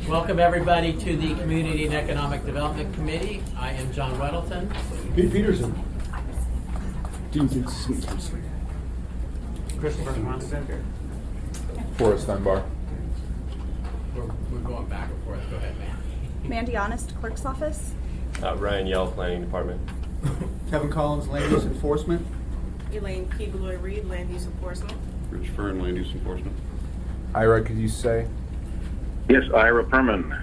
Welcome everybody to the Community and Economic Development Committee. I am John Weddleton. Pete Peterson. Christopher Montefiore. Forrest Dunbar. We're going back and forth. Go ahead, man. Mandy Honest, Clerk's Office. Ryan Yell, Planning Department. Kevin Collins, Land Use Enforcement. Elaine Keebeloy-Reed, Land Use Enforcement. Rich Fern, Land Use Enforcement. Ira, could you say? Yes, Ira Perman. We'll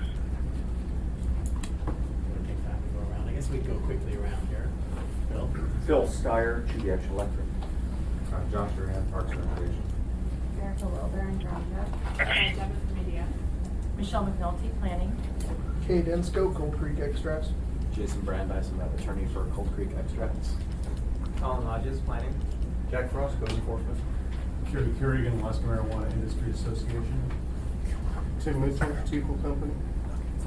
take time to go around. I guess we can go quickly around here. Bill? Phil Steyer, GDX Electric. Josh Duran, Parks and Recreation. Erica Wilbur and Jennifer Media. Michelle McNulty, Planning. Kate Ensko, Cold Creek Extracts. Jason Brandeis, I'm an attorney for Cold Creek Extracts. Colin Hodges, Planning. Jack Frost, Code Enforcement. Kerry Kerrigan, Alaska Marijuana Industry Association. Tim Mitchell, Teacle Company.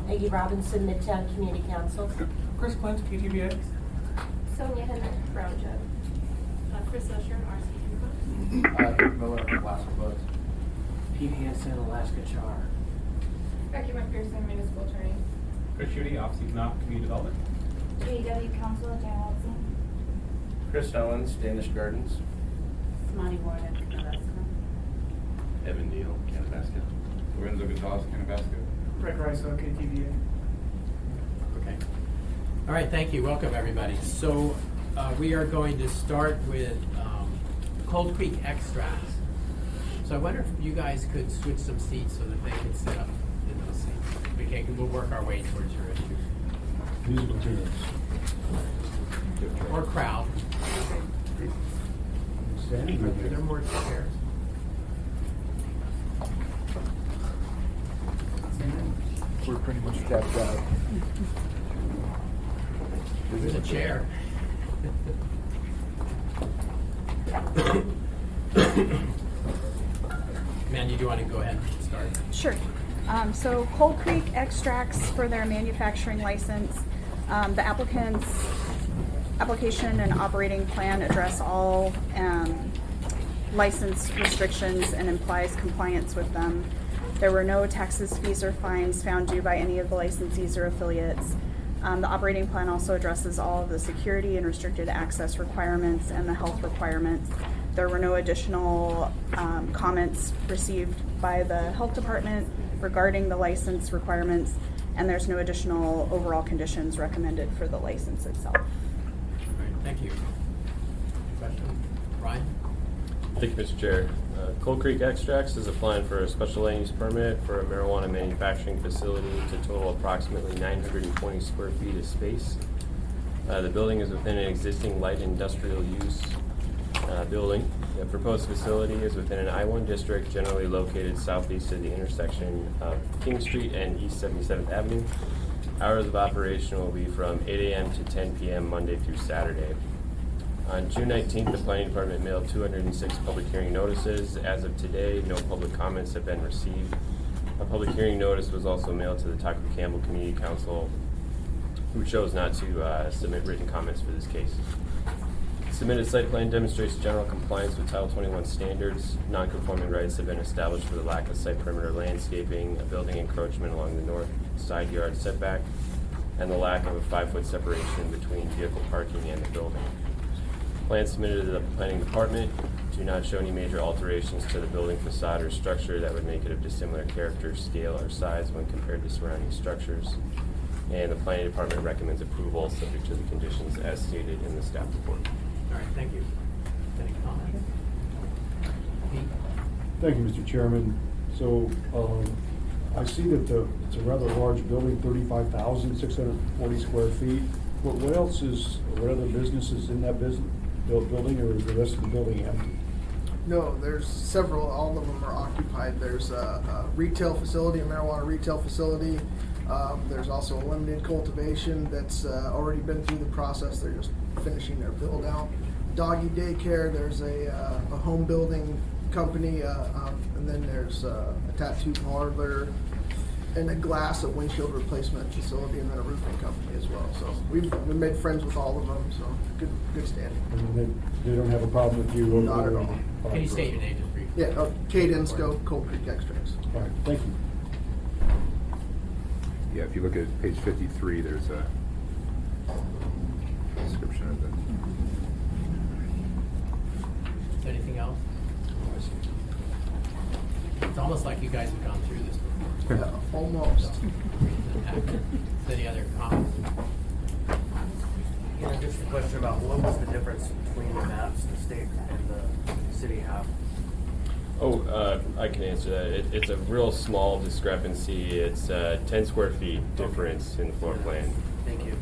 Aggie Robinson, Midtown Community Council. Chris Clint, PTBA. Sonia Hendrick, Brown Jug. Chris Usher, RC Rick Miller, Alaska Buzz. Pete Hansen, Alaska Char. Becky McPherson, Municipal Attorney. Chris Schutte, Office of Economic Community Development. GEW Council, Dan Watson. Chris Owens, Danish Gardens. Monty Warden, Alaska. Evan Neal, Canabasco. Lorenzo Gonzalez, Canabasco. Rick Rice, KTVA. Okay. All right, thank you. Welcome everybody. So we are going to start with Cold Creek Extracts. So I wonder if you guys could switch some seats so that they can sit up in those seats. We'll work our way towards your issues. Musical materials. Or crowd. Standing Are right there more chairs? We're pretty much tapped out. There's a chair. Mandy, do you want to go ahead and start? Sure. So Cold Creek Extracts for their manufacturing license. The applicant's application and operating plan address all license restrictions and implies compliance with them. There were no taxes, fees, or fines found due by any of the licensees or affiliates. The operating plan also addresses all of the security and restricted access requirements and the health requirements. There were no additional comments received by the health department regarding the license requirements, and there's no additional overall conditions recommended for the license itself. All right, thank you. Question? Ryan? Thank you, Mr. Chair. Cold Creek Extracts is applying for a special land use permit for a marijuana manufacturing facility to total approximately 920 square feet of space. The building is within an existing light industrial use building. The proposed facility is within an I-1 district generally located southeast of the intersection of King Street and East 77th Avenue. Hours of operation will be from 8 a.m. to 10 p.m. Monday through Saturday. On June 19th, the Planning Department mailed 206 public hearing notices. As of today, no public comments have been received. A public hearing notice was also mailed to the Taco Campbell Community Council, who chose not to submit written comments for this case. Submitted site plan demonstrates general compliance with Title 21 standards. Non-conforming rights have been established for the lack of site perimeter landscaping, a building encroachment along the north side yard setback, and the lack of a 5-foot separation between vehicle parking and the building. Plans submitted to the Planning Department do not show any major alterations to the building facade or structure that would make it of dissimilar character, scale, or size when compared to surrounding structures. And the Planning Department recommends approval subject to the conditions as stated in the staff report. All right, thank you. Any comments? Pete? Thank you, Mr. Chairman. So, I see that it's a rather large building, 35,640 square feet. What else what other businesses in that building, or is the rest of the building empty? No, there's several. All of them are occupied. There's a retail facility, a marijuana retail facility. There's also a limited cultivation that's already been through the process. They're just finishing their build out. Doggy daycare. There's a home building company, and then there's a tattoo parlor, and a glass and windshield replacement facility, and then a roofing company as well. So we've made friends with all of them. So good standing. And they don't have a problem with you? Not at all. Can you state your name just briefly? Yeah, Kate Ensko, Cold Creek Extracts. All right, thank you. Yeah, if you look at page 53, there's a description of it. Is there anything else? It's almost like you guys have gone through this before. Yeah, almost. Any other comments? Yeah, just a question about what was the difference between the maps the state and the city have? Oh, I can answer that. It's a real small discrepancy. It's 10 square feet difference in the floor plan. Thank you.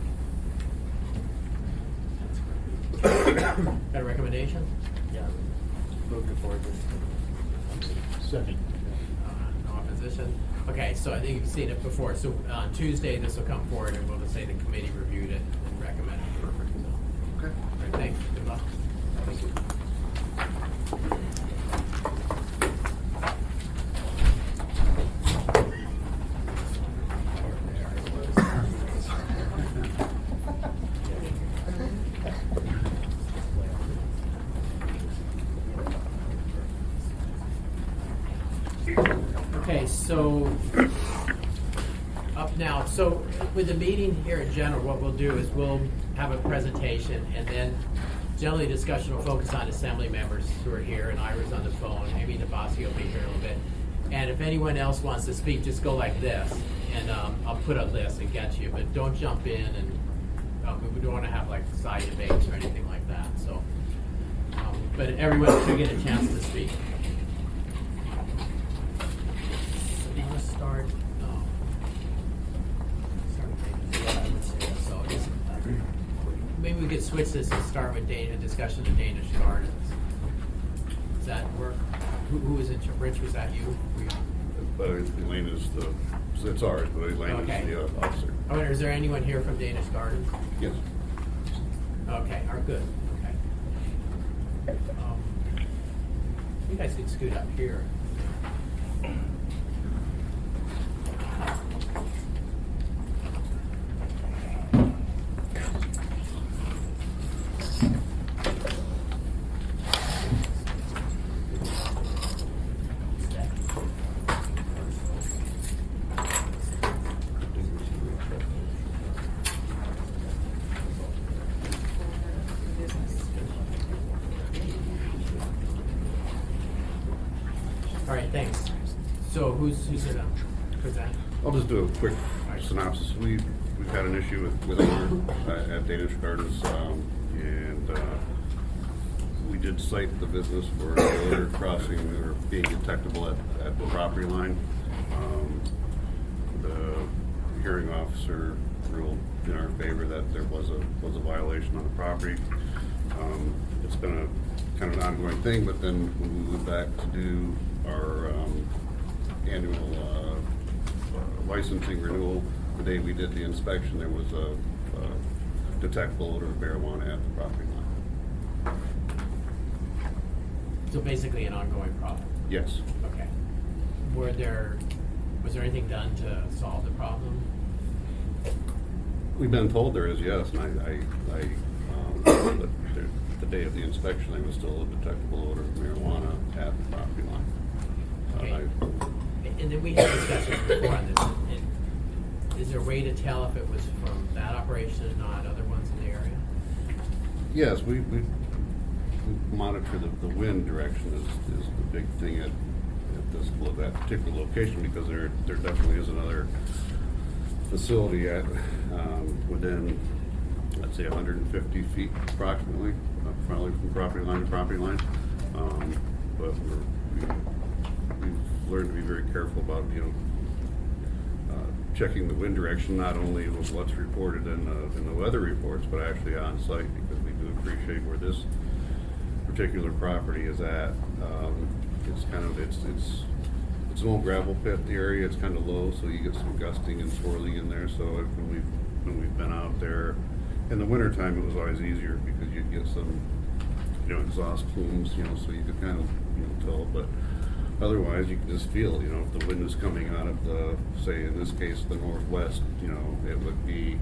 Got a recommendation? Yeah, move to forward this. Second. No opposition? Okay, so I think you've seen it before. So on Tuesday, this will come forward and we'll just say the committee reviewed it and recommended. Perfect. So, Okay. all right, thanks. Good luck. Thank you. Okay, so up now. So with the meeting here in general, what we'll do is we'll have a presentation, and then generally discussion will focus on assembly members who are here, and Ira's on the phone. Amy DeBossi will be here a little bit. And if anyone else wants to speak, just go like this, and I'll put a list and get you. But don't jump in, and we don't want to have like side debates or anything like that. So, but everyone should get a chance to speak. You want to start? So maybe we could switch this and start with a discussion of Danish Gardens. Does that work? Who was it? Rich, was that you? Elaine is it's ours, but Elaine Okay. is the officer. I wonder, is there anyone here from Danish Gardens? Yes. Okay, are good. Okay. You guys could scoot up here. All right, thanks. So who's gonna present? I'll just do a quick synopsis. We've had an issue with owner at Danish Gardens, and we did cite the business for odor crossing or being detectable at the property line. The hearing officer ruled in our favor that there was a violation on the property. It's been a kind of an ongoing thing, but then when we went back to do our annual licensing renewal, the day we did the inspection, there was a detectable odor of marijuana at the property line. So basically an ongoing problem. Yes. Okay. Was there anything done to solve the problem? We've been told there is, yes, and but the day of the inspection, there was still a detectable odor of marijuana at the property line. Okay. And then we had discussions before on this. And is there a way to tell if it was from that operation and not other ones in the area? Yes, we monitor the wind direction is the big thing at that particular location, because there definitely is another facility at within, let's say, 150 feet approximately, probably from property line to property line. But we've learned to be very careful about checking the wind direction, not only with what's reported in the weather reports, but actually on site, because we do appreciate where this particular property is at. It's kind of it's an old gravel pit. The area, it's kind of low, so you get some gusting and swirling in there. So when we've been out there in the wintertime, it was always easier because you'd get some exhaust plumes, so you could kind of tell. But otherwise, you can just feel, if the wind is coming out of the, say in this case, the northwest, it would be,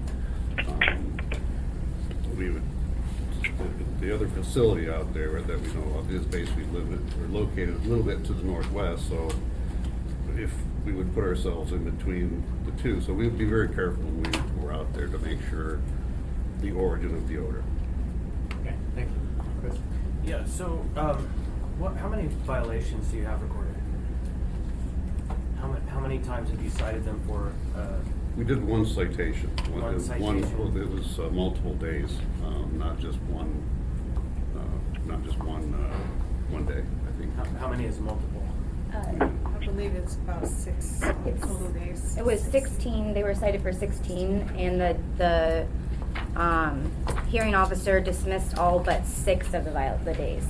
the other facility out there that we know of is basically located a little bit to the northwest. So if we would put ourselves in between the two. So we would be very careful when we were out there to make sure the origin of the odor. Okay, thank you. Chris? Yeah, so, how many violations do you have recorded? How many times have you cited them for, We did one citation. One citation. It was multiple days, not just one day, I think. how many is multiple? I believe it's about 6 total days. It was 16, they were cited for 16, and the hearing officer dismissed all but 6 of the days.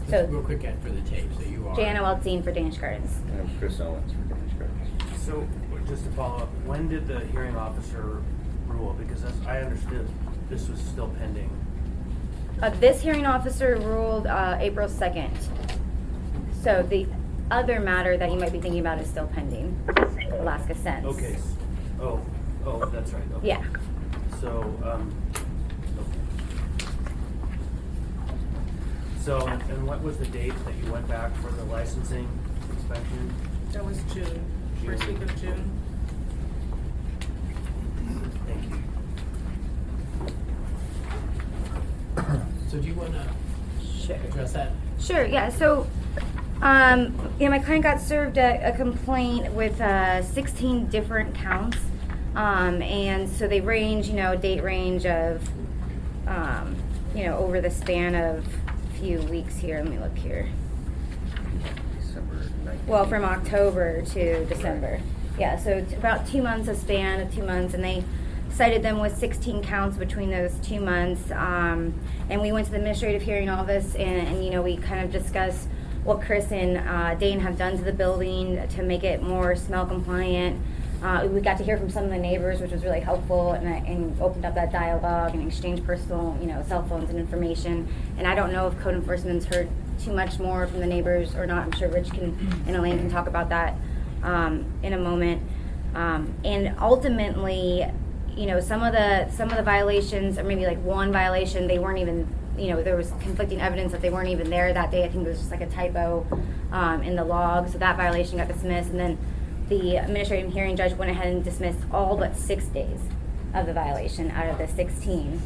Just real So, quick for the tape, so you are. Jana Weltzine for Danish Gardens. And I'm Chris Owens for Danish Gardens. So, just to follow up, when did the hearing officer rule? Because as I understood, this was still pending. This hearing officer ruled April 2nd. So the other matter that you might be thinking about is still pending, Alaska Sense. Okay, oh, that's right, okay. Yeah. So, okay. So, and what was the date that you went back for the licensing inspection? That was June, first week of June. Thank you. So do you want to address that? Sure, yeah. So, my client got served a complaint with 16 different counts. And so they range, date range of, over the span of a few weeks here. Let me look here. December 19th. Well, from October to December. Yeah, so it's about 2 months, a span of 2 months, and they cited them with 16 counts between those 2 months. And we went to the administrative hearing office, and we kind of discussed what Chris and Dane have done to the building to make it more smell compliant. We got to hear from some of the neighbors, which was really helpful, and opened up that dialogue and exchanged personal, cell phones and information. And I don't know if code enforcement's heard too much more from the neighbors or not. I'm sure Rich and Elaine can talk about that in a moment. And ultimately, some of the violations, or maybe like one violation, they weren't even, there was conflicting evidence that they weren't even there that day. I think it was just like a typo in the log, so that violation got dismissed. And then the administrative hearing judge went ahead and dismissed all but 6 days of the violation out of the 16.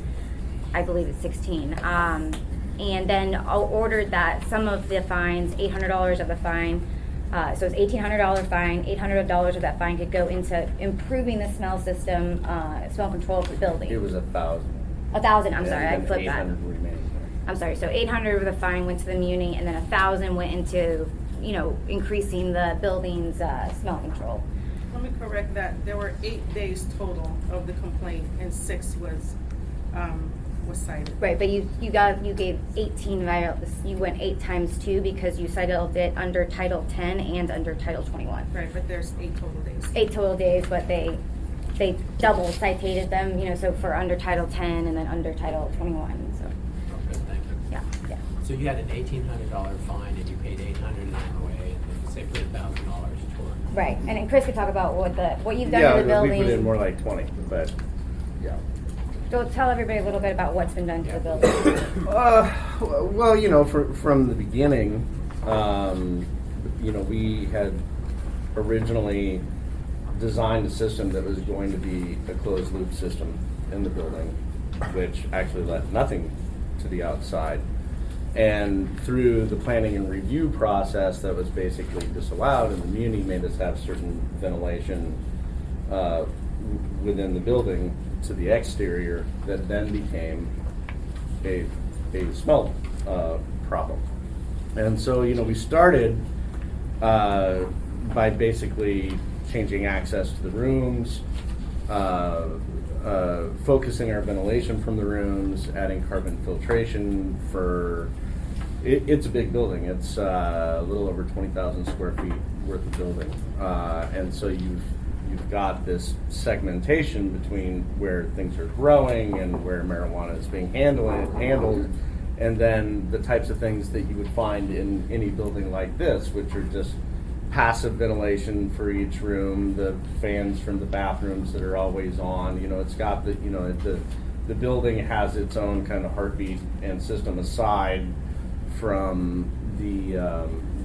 I believe it's 16. And then ordered that some of the fines, $800 of the fine, so it's $1,800 fine, $800 of that fine could go into improving the smell system, smell control of the building. It was 1,000. 1,000, I'm sorry, I flipped that. 800 remaining. I'm sorry, so 800 of the fine went to the muni, and then 1,000 went into, increasing the building's smell control. Let me correct that. There were 8 days total of the complaint, and 6 was cited. Right, but you gave 18 you went 8 times 2 because you cited it under Title 10 and under Title 21. Right, but there's 8 total days. 8 total days, but they double citated them, so for under Title 10 and then under Title 21. So Okay, thank you. yeah. So you had an $1,800 fine and you paid $800 along the way, and say put $1,000 toward. Right, and then Chris could talk about what you've done to the building. Yeah, we put in more like 20, but yeah. So tell everybody a little bit about what's been done to the building. Well, from the beginning, we had originally designed a system that was going to be a closed loop system in the building, which actually let nothing to the outside. And through the planning and review process, that was basically disallowed, and the muni made us have certain ventilation within the building to the exterior that then became a smell problem. And so, we started by basically changing access to the rooms, focusing our ventilation from the rooms, adding carbon filtration for, it's a big building. It's a little over 20,000 square feet worth of building. And so you've got this segmentation between where things are growing and where marijuana is being handled, and then the types of things that you would find in any building like this, which are just passive ventilation for each room, the fans from the bathrooms that are always on. It's got the building has its own kind of heartbeat and system aside from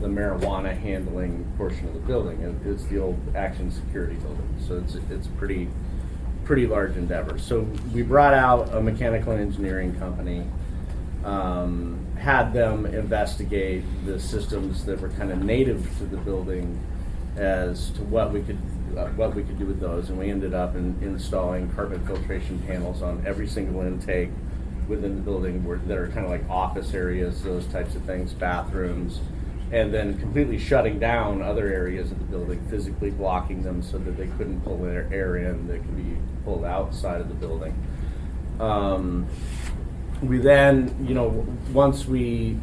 the marijuana handling portion of the building. It's the old Action Security building, so it's a pretty large endeavor. So we brought out a mechanical engineering company, had them investigate the systems that were kind of native to the building as to what we could do with those, and we ended up installing carbon filtration panels on every single intake within the building that are kind of like office areas, those types of things, bathrooms, and then completely shutting down other areas of the building, physically blocking them so that they couldn't pull air in that could be pulled outside of the building. We then, once we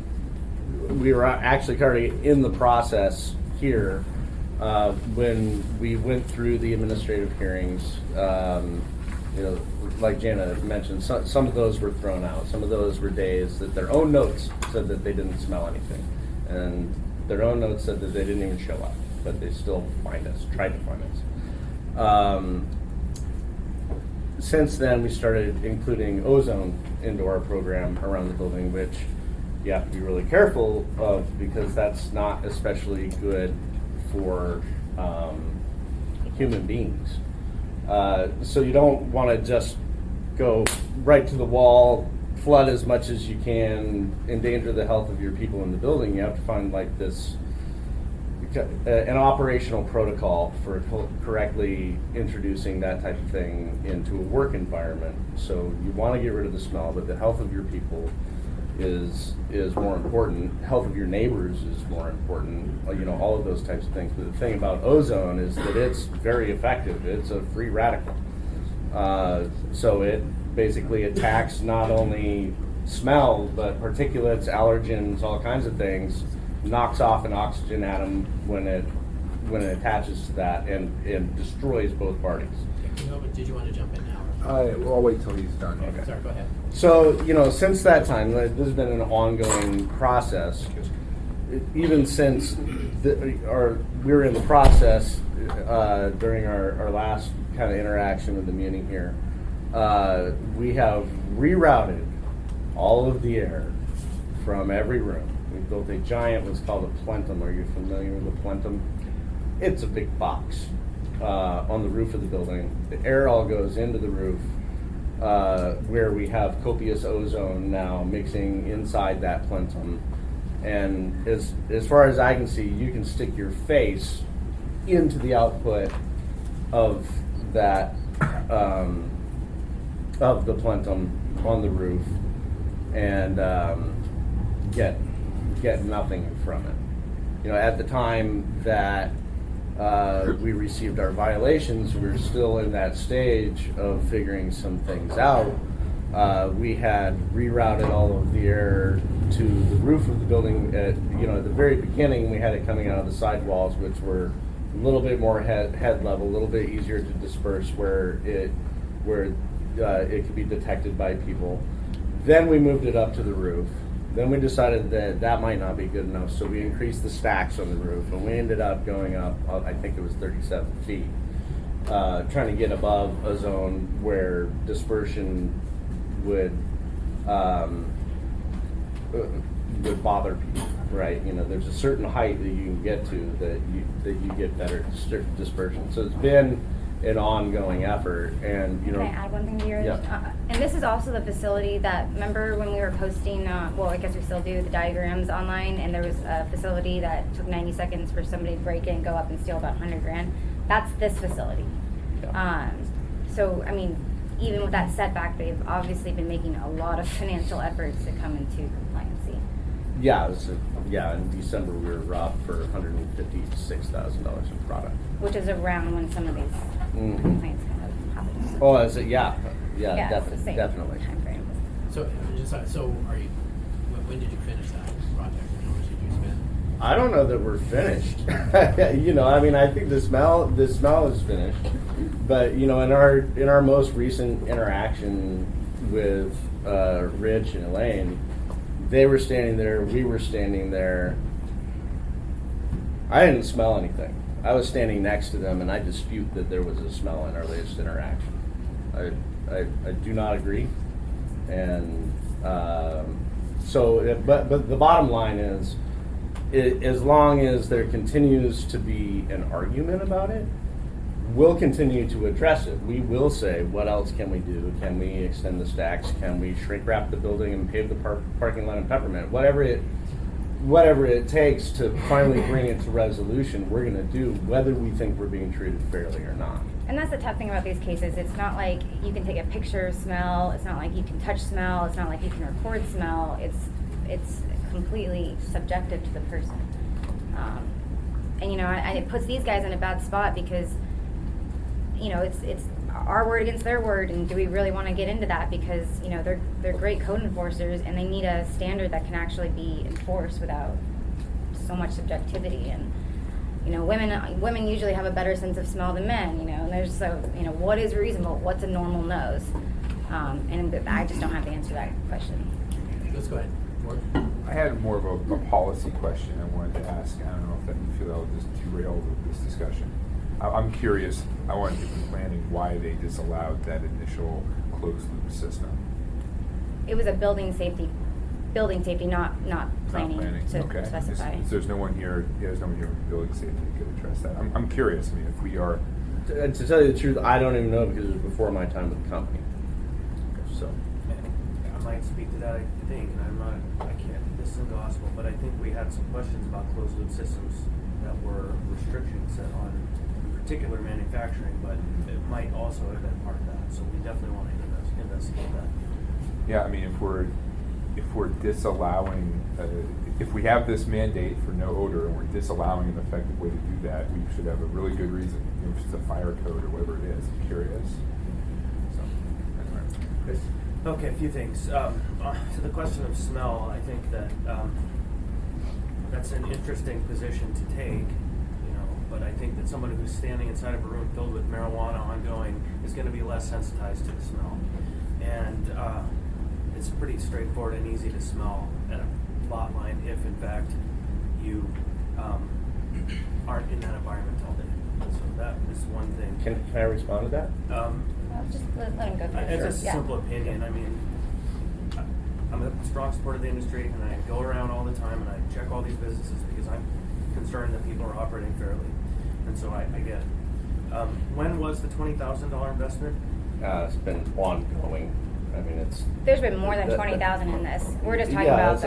were actually already in the process here, when we went through the administrative hearings, like Jana mentioned, some of those were thrown out. Some of those were days that their own notes said that they didn't smell anything. And their own notes said that they didn't even show up, but they still tried to find us. Since then, we started including ozone into our program around the building, which you have to be really careful of because that's not especially good for human beings. So you don't want to just go right to the wall, flood as much as you can, endanger the health of your people in the building. You have to find like this, an operational protocol for correctly introducing that type of thing into a work environment. So you want to get rid of the smell, but the health of your people is more important. Health of your neighbors is more important. All of those types of things. But the thing about ozone is that it's very effective. It's a free radical. So it basically attacks not only smell, but particulates, allergens, all kinds of things. Knocks off an oxygen atom when it attaches to that and destroys both parties. Did you want to jump in now? I'll wait till he's done. Okay, sorry, go ahead. So, since that time, this has been an ongoing process. Even since we were in the process during our last kind of interaction with the Muni here, we have rerouted all of the air from every room. We built a giant, what's called a plenum. Are you familiar with a plenum? It's a big box on the roof of the building. The air all goes into the roof, where we have copious ozone now mixing inside that plenum. And as far as I can see, you can stick your face into the output of that of the plenum on the roof and get nothing from it. At the time that we received our violations, we were still in that stage of figuring some things out. We had rerouted all of the air to the roof of the building. At the very beginning, we had it coming out of the sidewalls, which were a little bit more head level, a little bit easier to disperse where it could be detected by people. Then we moved it up to the roof. Then we decided that might not be good enough, so we increased the stacks on the roof, and we ended up going up, I think it was 37 feet, trying to get above a zone where dispersion would bother people, right? There's a certain height that you can get to that you get better dispersion. So it's been an ongoing effort, and Can I add one thing to yours? Yeah. And this is also the facility that, remember when we were posting, I guess we still do, the diagrams online, and there was a facility that took 90 seconds for somebody to break in, go up and steal about $100,000. That's this facility. Yeah. So, even with that setback, they've obviously been making a lot of financial efforts to come into compliancy. Yeah, in December we were robbed for $156,000 in product. Which is around when some of these complaints kind of happen. Oh, is it? Yeah, it's the same definitely. time frame. So are you? When did you finish that project? How much did you spend? I don't know that we're finished. I think the smell is finished, but in our most recent interaction with Rich and Elaine, they were standing there, we were standing there. I didn't smell anything. I was standing next to them, and I dispute that there was a smell in our latest interaction. I do not agree, and but the bottom line is, as long as there continues to be an argument about it, we'll continue to address it. We will say, what else can we do? Can we extend the stacks? Can we shrink wrap the building and pave the parking lot in Peppermint? Whatever it takes to finally bring it to resolution, we're going to do, whether we think we're being treated fairly or not. And that's the tough thing about these cases. It's not like you can take a picture of smell. It's not like you can touch smell. It's not like you can record smell. It's completely subjective to the person. And you know, and it puts these guys in a bad spot because, you know, it's our word against their word, and do we really want to get into that? Because, you know, they're great code enforcers, and they need a standard that can actually be enforced without so much subjectivity. And you know, women usually have a better sense of smell than men. You know, and there's you know, what is reasonable? What's a normal nose? And I just don't have the answer to that question. Let's go ahead. Ward? I had more of a policy question I wanted to ask. I don't know if that you feel that will just derail this discussion. I'm curious. I wanted to get planning why they disallowed that initial closed loop system. It was a building safety, not planning, to okay. specify. There's no one here. Yeah, there's no one here with building safety that could address that. I'm curious. I mean, if we are. To tell you the truth, I don't even know because it was before my time with the company. So. I might speak to that, I think, and I can't, this isn't gospel, but I think we had some questions about closed loop systems that were restrictions set on particular manufacturing, but it might also have been part of that, so we definitely want to investigate that. Yeah, I mean, if we're disallowing, if we have this mandate for no odor and we're disallowing an effective way to do that, we should have a really good reason. You know, if it's a fire code or whatever it is. I'm curious. So, anyway. Chris? Okay, a few things. To the question of smell, I think that that's an interesting position to take, you know, but I think that somebody who's standing inside of a room filled with marijuana ongoing is going to be less sensitized to the smell. And it's pretty straightforward and easy to smell at a lot line if, in fact, you aren't in that environment all day. So that is one thing. Can I respond to that? Just let him go through it. It's a simple opinion. I mean, I'm a strong supporter of the industry, and I go around all the time and I check all these businesses because I'm concerned that people are operating fairly, and so I get it. When was the $20,000 investment? It's been ongoing. I mean, There's been more than 20,000 in this. We're just talking about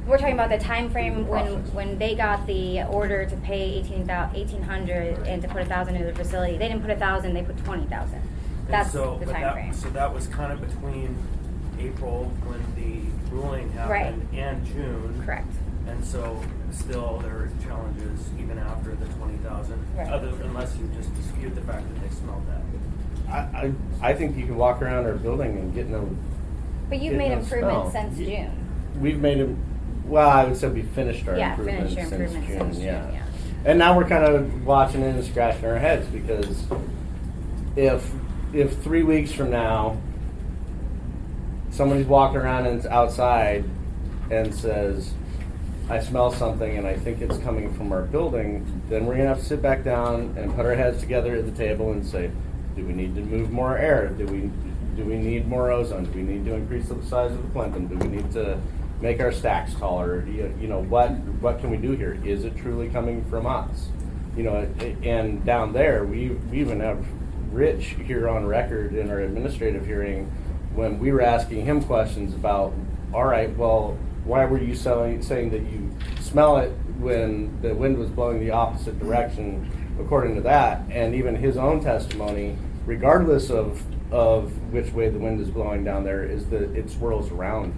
we're talking about the time frame when they got the order to pay $1,800 and to put $1,000 into the facility. They didn't put $1,000; they put $20,000. That's the time frame. So that was kind of between April when the ruling happened and June. Correct. And so still there are challenges even after the 20,000, unless you just dispute the fact that they smelled that. I think you can walk around our building and get no. But you've made improvements since June. We've made them. Well, I would say we finished our improvements since June. Yeah. And now we're kind of watching it and scratching our heads because if 3 weeks from now somebody's walking around and outside and says, I smell something and I think it's coming from our building, then we're going to have to sit back down and put our heads together at the table and say, do we need to move more air? Do we need more ozone? Do we need to increase the size of the plenum? Do we need to make our stacks taller? You know, what can we do here? Is it truly coming from us? You know, and down there, we even have Rich here on record in our administrative hearing when we were asking him questions about, all right, well, why were you saying that you smell it when the wind was blowing the opposite direction according to that? And even his own testimony, regardless of which way the wind is blowing down there, is that it swirls around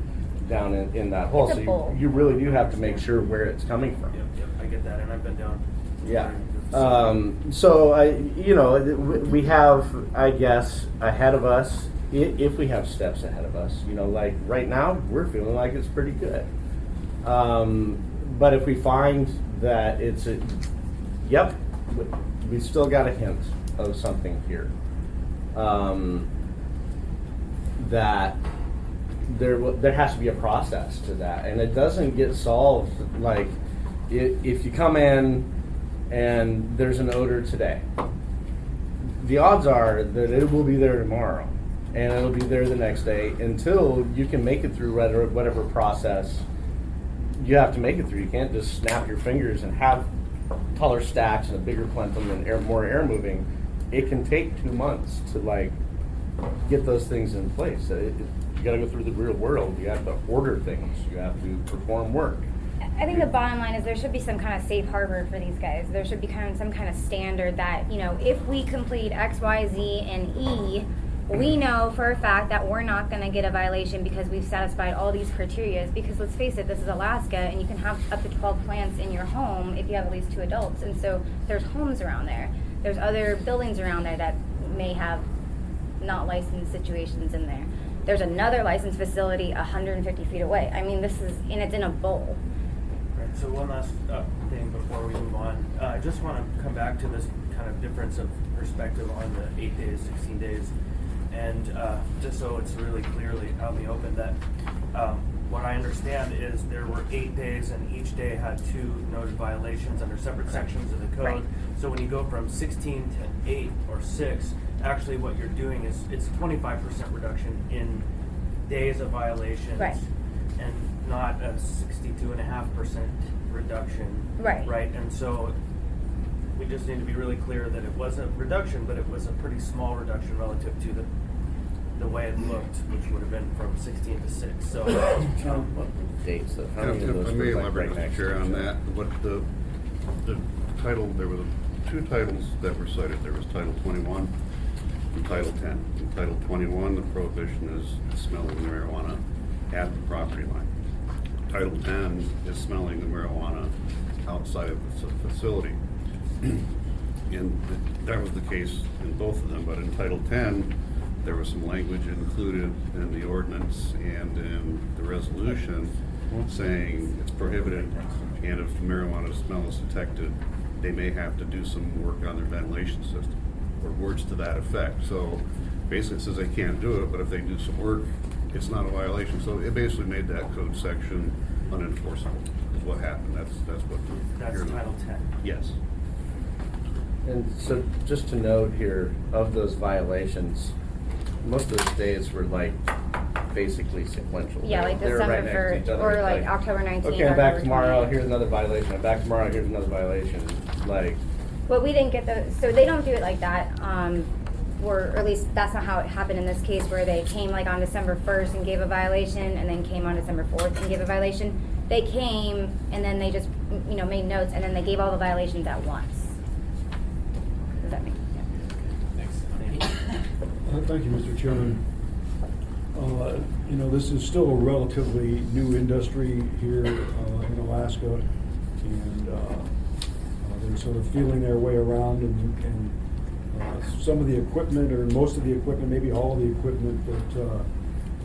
down in that hole. So you really do have to make sure where it's coming from. Yep, I get that, and I've been down. Yeah. So we have, I guess, ahead of us, if we have steps ahead of us, you know, like right now, we're feeling like it's pretty good. But if we find that we still got a hint of something here. That there has to be a process to that, and it doesn't get solved like if you come in and there's an odor today. The odds are that it will be there tomorrow, and it'll be there the next day until you can make it through whatever process you have to make it through. You can't just snap your fingers and have taller stacks and a bigger plenum and more air moving. It can take 2 months to like get those things in place. You got to go through the real world. You have to order things. You have to perform work. I think the bottom line is there should be some kind of safe harbor for these guys. There should be some kind of standard that, you know, if we complete X, Y, Z, and E, we know for a fact that we're not going to get a violation because we've satisfied all these criteria. Because let's face it, this is Alaska, and you can have up to 12 plants in your home if you have at least 2 adults. And so there's homes around there. There's other buildings around there that may have not licensed situations in there. There's another licensed facility 150 feet away. I mean, and it's in a bowl. Right, so one last thing before we move on. I just want to come back to this kind of difference of perspective on the 8 days, 16 days. And just so it's really clearly out in the open that what I understand is there were 8 days and each day had 2 noted violations under separate sections of the code. Right. So when you go from 16 to 8 or 6, actually what you're doing is it's 25% reduction in days of violations. Right. And not a 62.5% reduction. Right. Right. And so we just need to be really clear that it was a reduction, but it was a pretty small reduction relative to the way it looked, which would have been from 16 to 6. So Dates of how If many of those I were, may like, elaborate, right next Mr. to Chair, each on other? that, what the title, there were 2 titles that were cited. There was Title 21 and Title 10. In Title 21, the prohibition is smelling marijuana at the property line. Title 10 is smelling the marijuana outside of the facility. And that was the case in both of them, but in Title 10, there was some language included in the ordinance and in the resolution saying it's prohibited, and if marijuana smell is detected, they may have to do some work on their ventilation system, or words to that effect. So basically it says they can't do it, but if they do some work, it's not a violation. So it basically made that code section unenforceable, is what happened. That's what. that's Title 10. Yes. And so, just to note here, of those violations, most of those days were like basically sequential. Yeah, like They were right December next to each 1st, other. or like October 19th. Okay, I'm back October tomorrow. 20th. Here's another violation. I'm back tomorrow. Here's another violation. Like, Well, we didn't get so they don't do it like that. Or at least that's not how it happened in this case, where they came like on December 1st and gave a violation, and then came on December 4th and gave a violation. They came and then they just, you know, made notes, and then they gave all the violations at once. Does that make sense? Thanks. Thank you, Mr. Chairman. You know, this is still a relatively new industry here in Alaska, and they're sort of feeling their way around, and some of the equipment, or most of the equipment, maybe all of the equipment that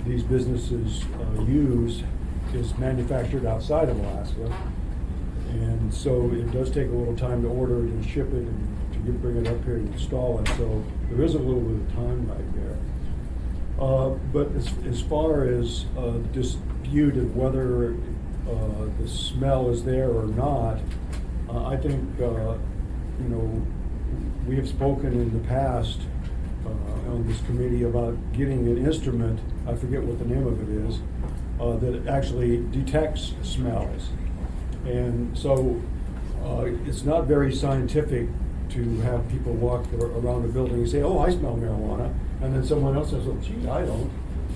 these businesses use is manufactured outside of Alaska. And so it does take a little time to order it and ship it and to bring it up here and install it. So there is a little bit of time right there. But as far as dispute of whether the smell is there or not, I think, you know, we have spoken in the past on this committee about getting an instrument, I forget what the name of it is, that actually detects smells. And so it's not very scientific to have people walk around a building and say, oh, I smell marijuana, and then someone else says, oh, gee, I don't.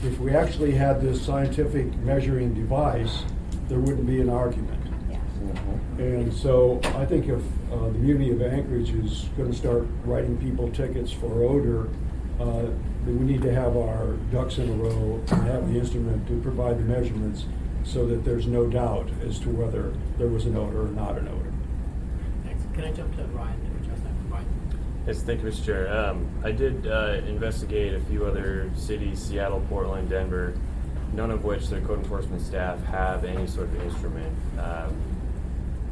If we actually had this scientific measuring device, there wouldn't be an argument. And so I think if the Community of Anchorage is going to start writing people tickets for odor, then we need to have our ducks in a row and have the instrument to provide the measurements so that there's no doubt as to whether there was an odor or not an odor. Thanks. Can I jump to Ryan and address that? Ryan? Yes, thank you, Mr. Chair. I did investigate a few other cities, Seattle, Portland, Denver, none of which their code enforcement staff have any sort of instrument.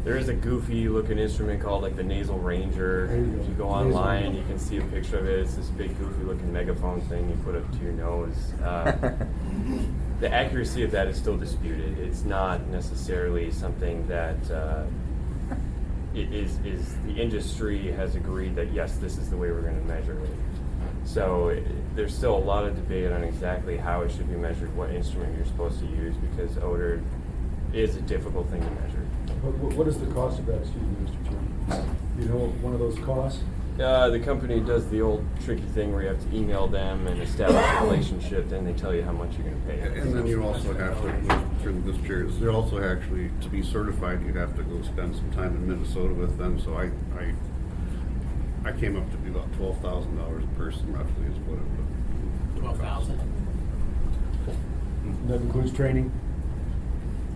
There is a goofy looking instrument called like the Nasal Ranger. There you go. If you go online, you can see a picture of it. It's this big goofy looking megaphone thing you put up to your nose. The accuracy of that is still disputed. It's not necessarily something that is the industry has agreed that yes, this is the way we're going to measure it. So there's still a lot of debate on exactly how it should be measured, what instrument you're supposed to use, because odor is a difficult thing to measure. What is the cost of that, excuse me, Mr. Chairman? You know one of those costs? The company does the old tricky thing where you have to email them and establish a relationship, then they tell you how much you're going to pay. And then you also have to, through this chair, you also actually, to be certified, you have to go spend some time in Minnesota with them, so I came up to be about $12,000 a person roughly is what it would. 12,000. That includes training?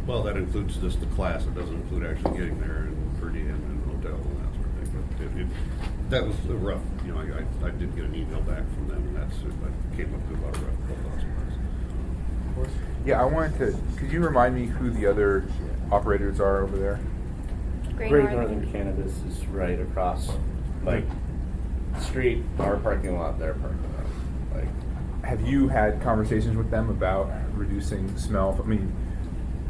Well, that includes just the class, it doesn't include actually getting there and per diem and hotel and that sort of thing. But that was a rough, you know, I did get an email back from them, and I came up to about a rough $12,000. Yeah, I wanted to, could you remind me who the other operators are over there? Great Northern Cannabis is right across, like, street, our parking lot, their parking lot. Like, Have you had conversations with them about reducing smell? I mean,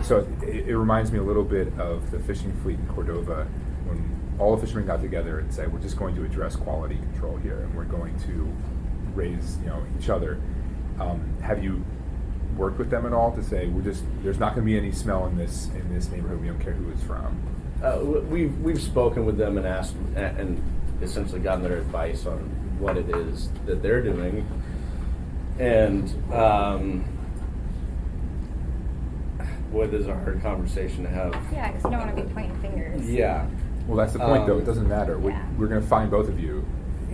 so it reminds me a little bit of the fishing fleet in Cordova when all the fishermen got together and said, we're just going to address quality control here and we're going to raise, each other. Have you worked with them at all to say, there's not going to be any smell in this neighborhood, we don't care who it's from? we've spoken with them and asked and essentially gotten their advice on what it is that they're doing. And what is a hard conversation to have? Yeah, because you don't want to be pointing fingers. Yeah. Well, that's the point, though. It doesn't matter. We're going to find both of you.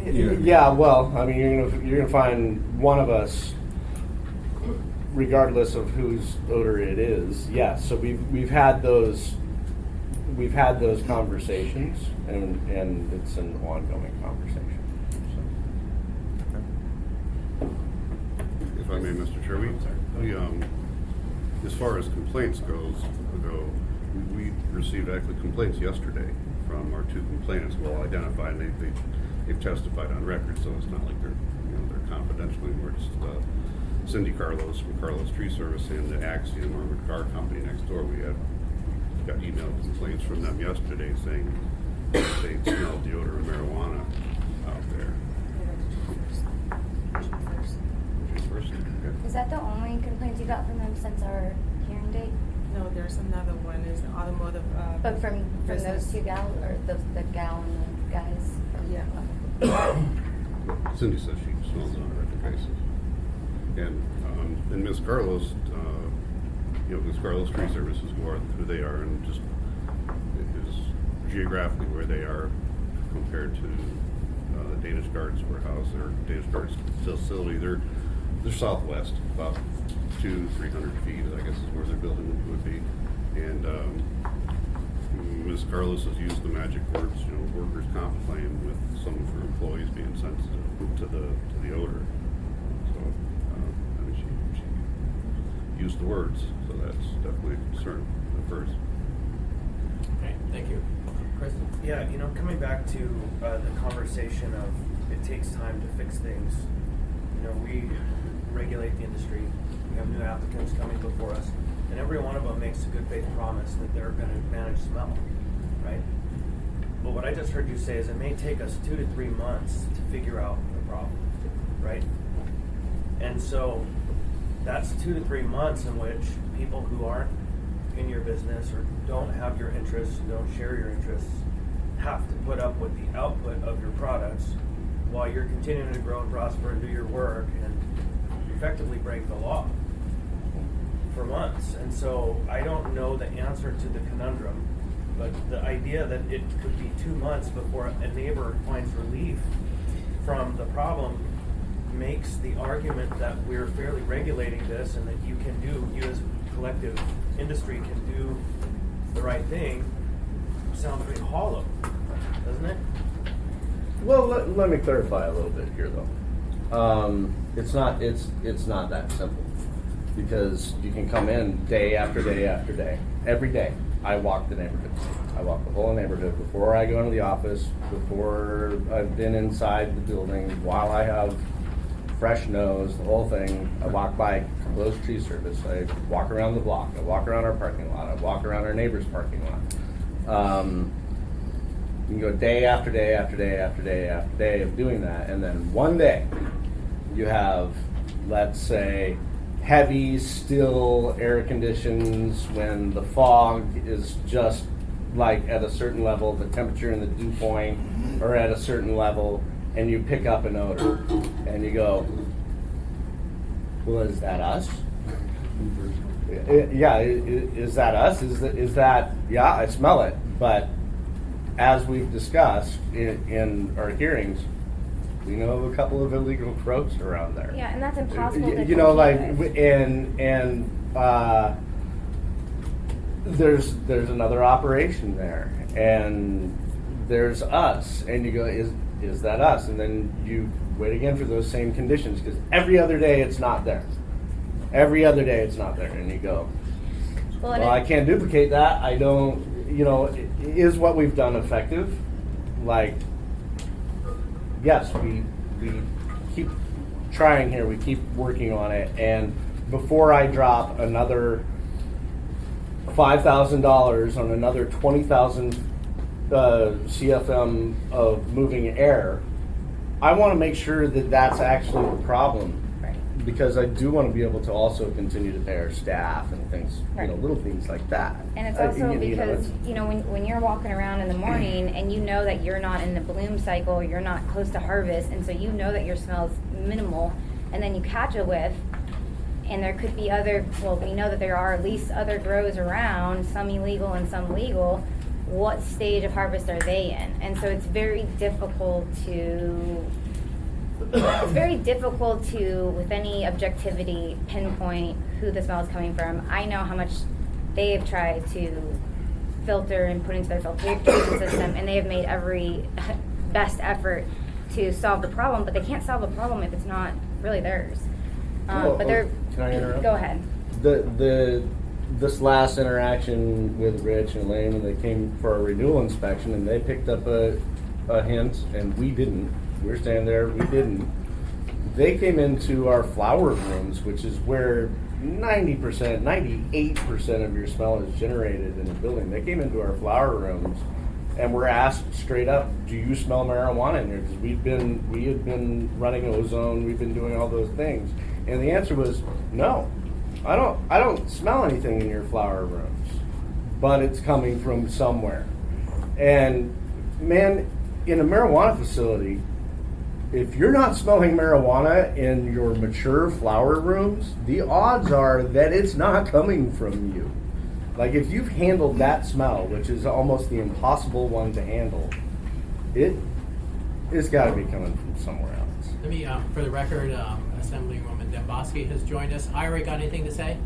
Yeah. Well, I mean, you're gonna find one of us, regardless of whose odor it is. Yes. So we've had those conversations, and it's an ongoing conversation. So. If I may, Mr. Chair, we as far as complaints go, we received actually complaints yesterday from our two complainants, well identified, and they've testified on record, so it's not like they're confidential anymore. Just Cindy Carlos from Carlos Tree Service and the Axiom Armored Car Company next door. We got email complaints from them yesterday saying they smelled the odor of marijuana out there. Is that the only complaints you got from them since our hearing date? No, there's another one, is the automotive. But from business. those two gals, or the gal and the guys? Yeah. Cindy says she smells it on a regular basis. And Ms. Carlos, Ms. Carlos Tree Services, who they are, and just is geographically where they are compared to the Danish Gardens warehouse or Danish Gardens facility. They're southwest, about 200-300 feet, I guess is where their building would be. And Ms. Carlos has used the magic words, workers' comp claim, with some of her employees being sensitive to the odor. So, I mean, she used the words, so that's definitely a concern at first. Okay, thank you. Chris? Yeah, coming back to the conversation of it takes time to fix things. We regulate the industry. We have new applicants coming before us, and every one of them makes a good faith promise that they're going to manage smell, right? But what I just heard you say is it may take us 2 to 3 months to figure out the problem, right? And so that's 2 to 3 months in which people who aren't in your business or don't have your interests, don't share your interests, have to put up with the output of your products while you're continuing to grow and prosper and do your work and effectively break the law for months. And so I don't know the answer to the conundrum, but the idea that it could be 2 months before a neighbor finds relief from the problem makes the argument that we're fairly regulating this and that you as a collective industry can do the right thing sound pretty hollow, doesn't it? Well, let me clarify a little bit here, though. It's not that simple, because you can come in day after day after day. Every day, I walk the neighborhood. I walk the whole neighborhood before I go into the office, before I've been inside the building, while I have fresh nose, the whole thing. I walk by Carlos Tree Service. I walk around the block. I walk around our parking lot. I walk around our neighbor's parking lot. You can go day after day after day after day after day of doing that, and then one day you have, let's say, heavy, still air conditions when the fog is just like at a certain level, the temperature and the dew point are at a certain level, and you pick up an odor, and you go, well, is that us? Yeah, is that us? Is that, yeah, I smell it. But as we've discussed in our hearings, we know of a couple of illegal croaks around there. Yeah, and that's impossible to You know, like, compete with. and there's another operation there, and there's us, and you go, is that us? And then you wait again for those same conditions, because every other day it's not there. Every other day it's not there, and you go, Well, well, I can't duplicate that. I don't, you know, is what we've done effective? Like, yes, we keep trying here, we keep working on it, and before I drop another $5,000 on another 20,000 CFM of moving air, I want to make sure that that's actually the problem. Because I do want to be able to also continue to pay our staff and things, you know, little things like that. And it's also You know, because, you know, when you're walking around in the morning and you know that you're not in the bloom cycle, you're not close to harvest, and so you know that your smell is minimal, and then you catch a whiff, and there could be other, well, we know that there are at least other grows around, some illegal and some legal. What stage of harvest are they in? And so it's very difficult to, with any objectivity, pinpoint who the smell is coming from. I know how much they've tried to filter and put into their filtration system, and they have made every best effort to solve the problem, but they can't solve the problem if it's not really theirs. But they're. Can I interrupt? Go ahead. This last interaction with Rich and Elaine, when they came for a renewal inspection, and they picked up a hint, and we didn't. We were standing there, we didn't. They came into our flower rooms, which is where 90%, 98% of your smell is generated in a building. They came into our flower rooms and were asked straight up, do you smell marijuana in here? Because we had been running ozone, we've been doing all those things. And the answer was, no, I don't smell anything in your flower rooms, but it's coming from somewhere. And man, in a marijuana facility, if you're not smelling marijuana in your mature flower rooms, the odds are that it's not coming from you. Like, if you've handled that smell, which is almost the impossible one to handle, it's got to be coming from somewhere else. Let me, for the record, Assemblywoman Demboski has joined us. Ira, got anything to say?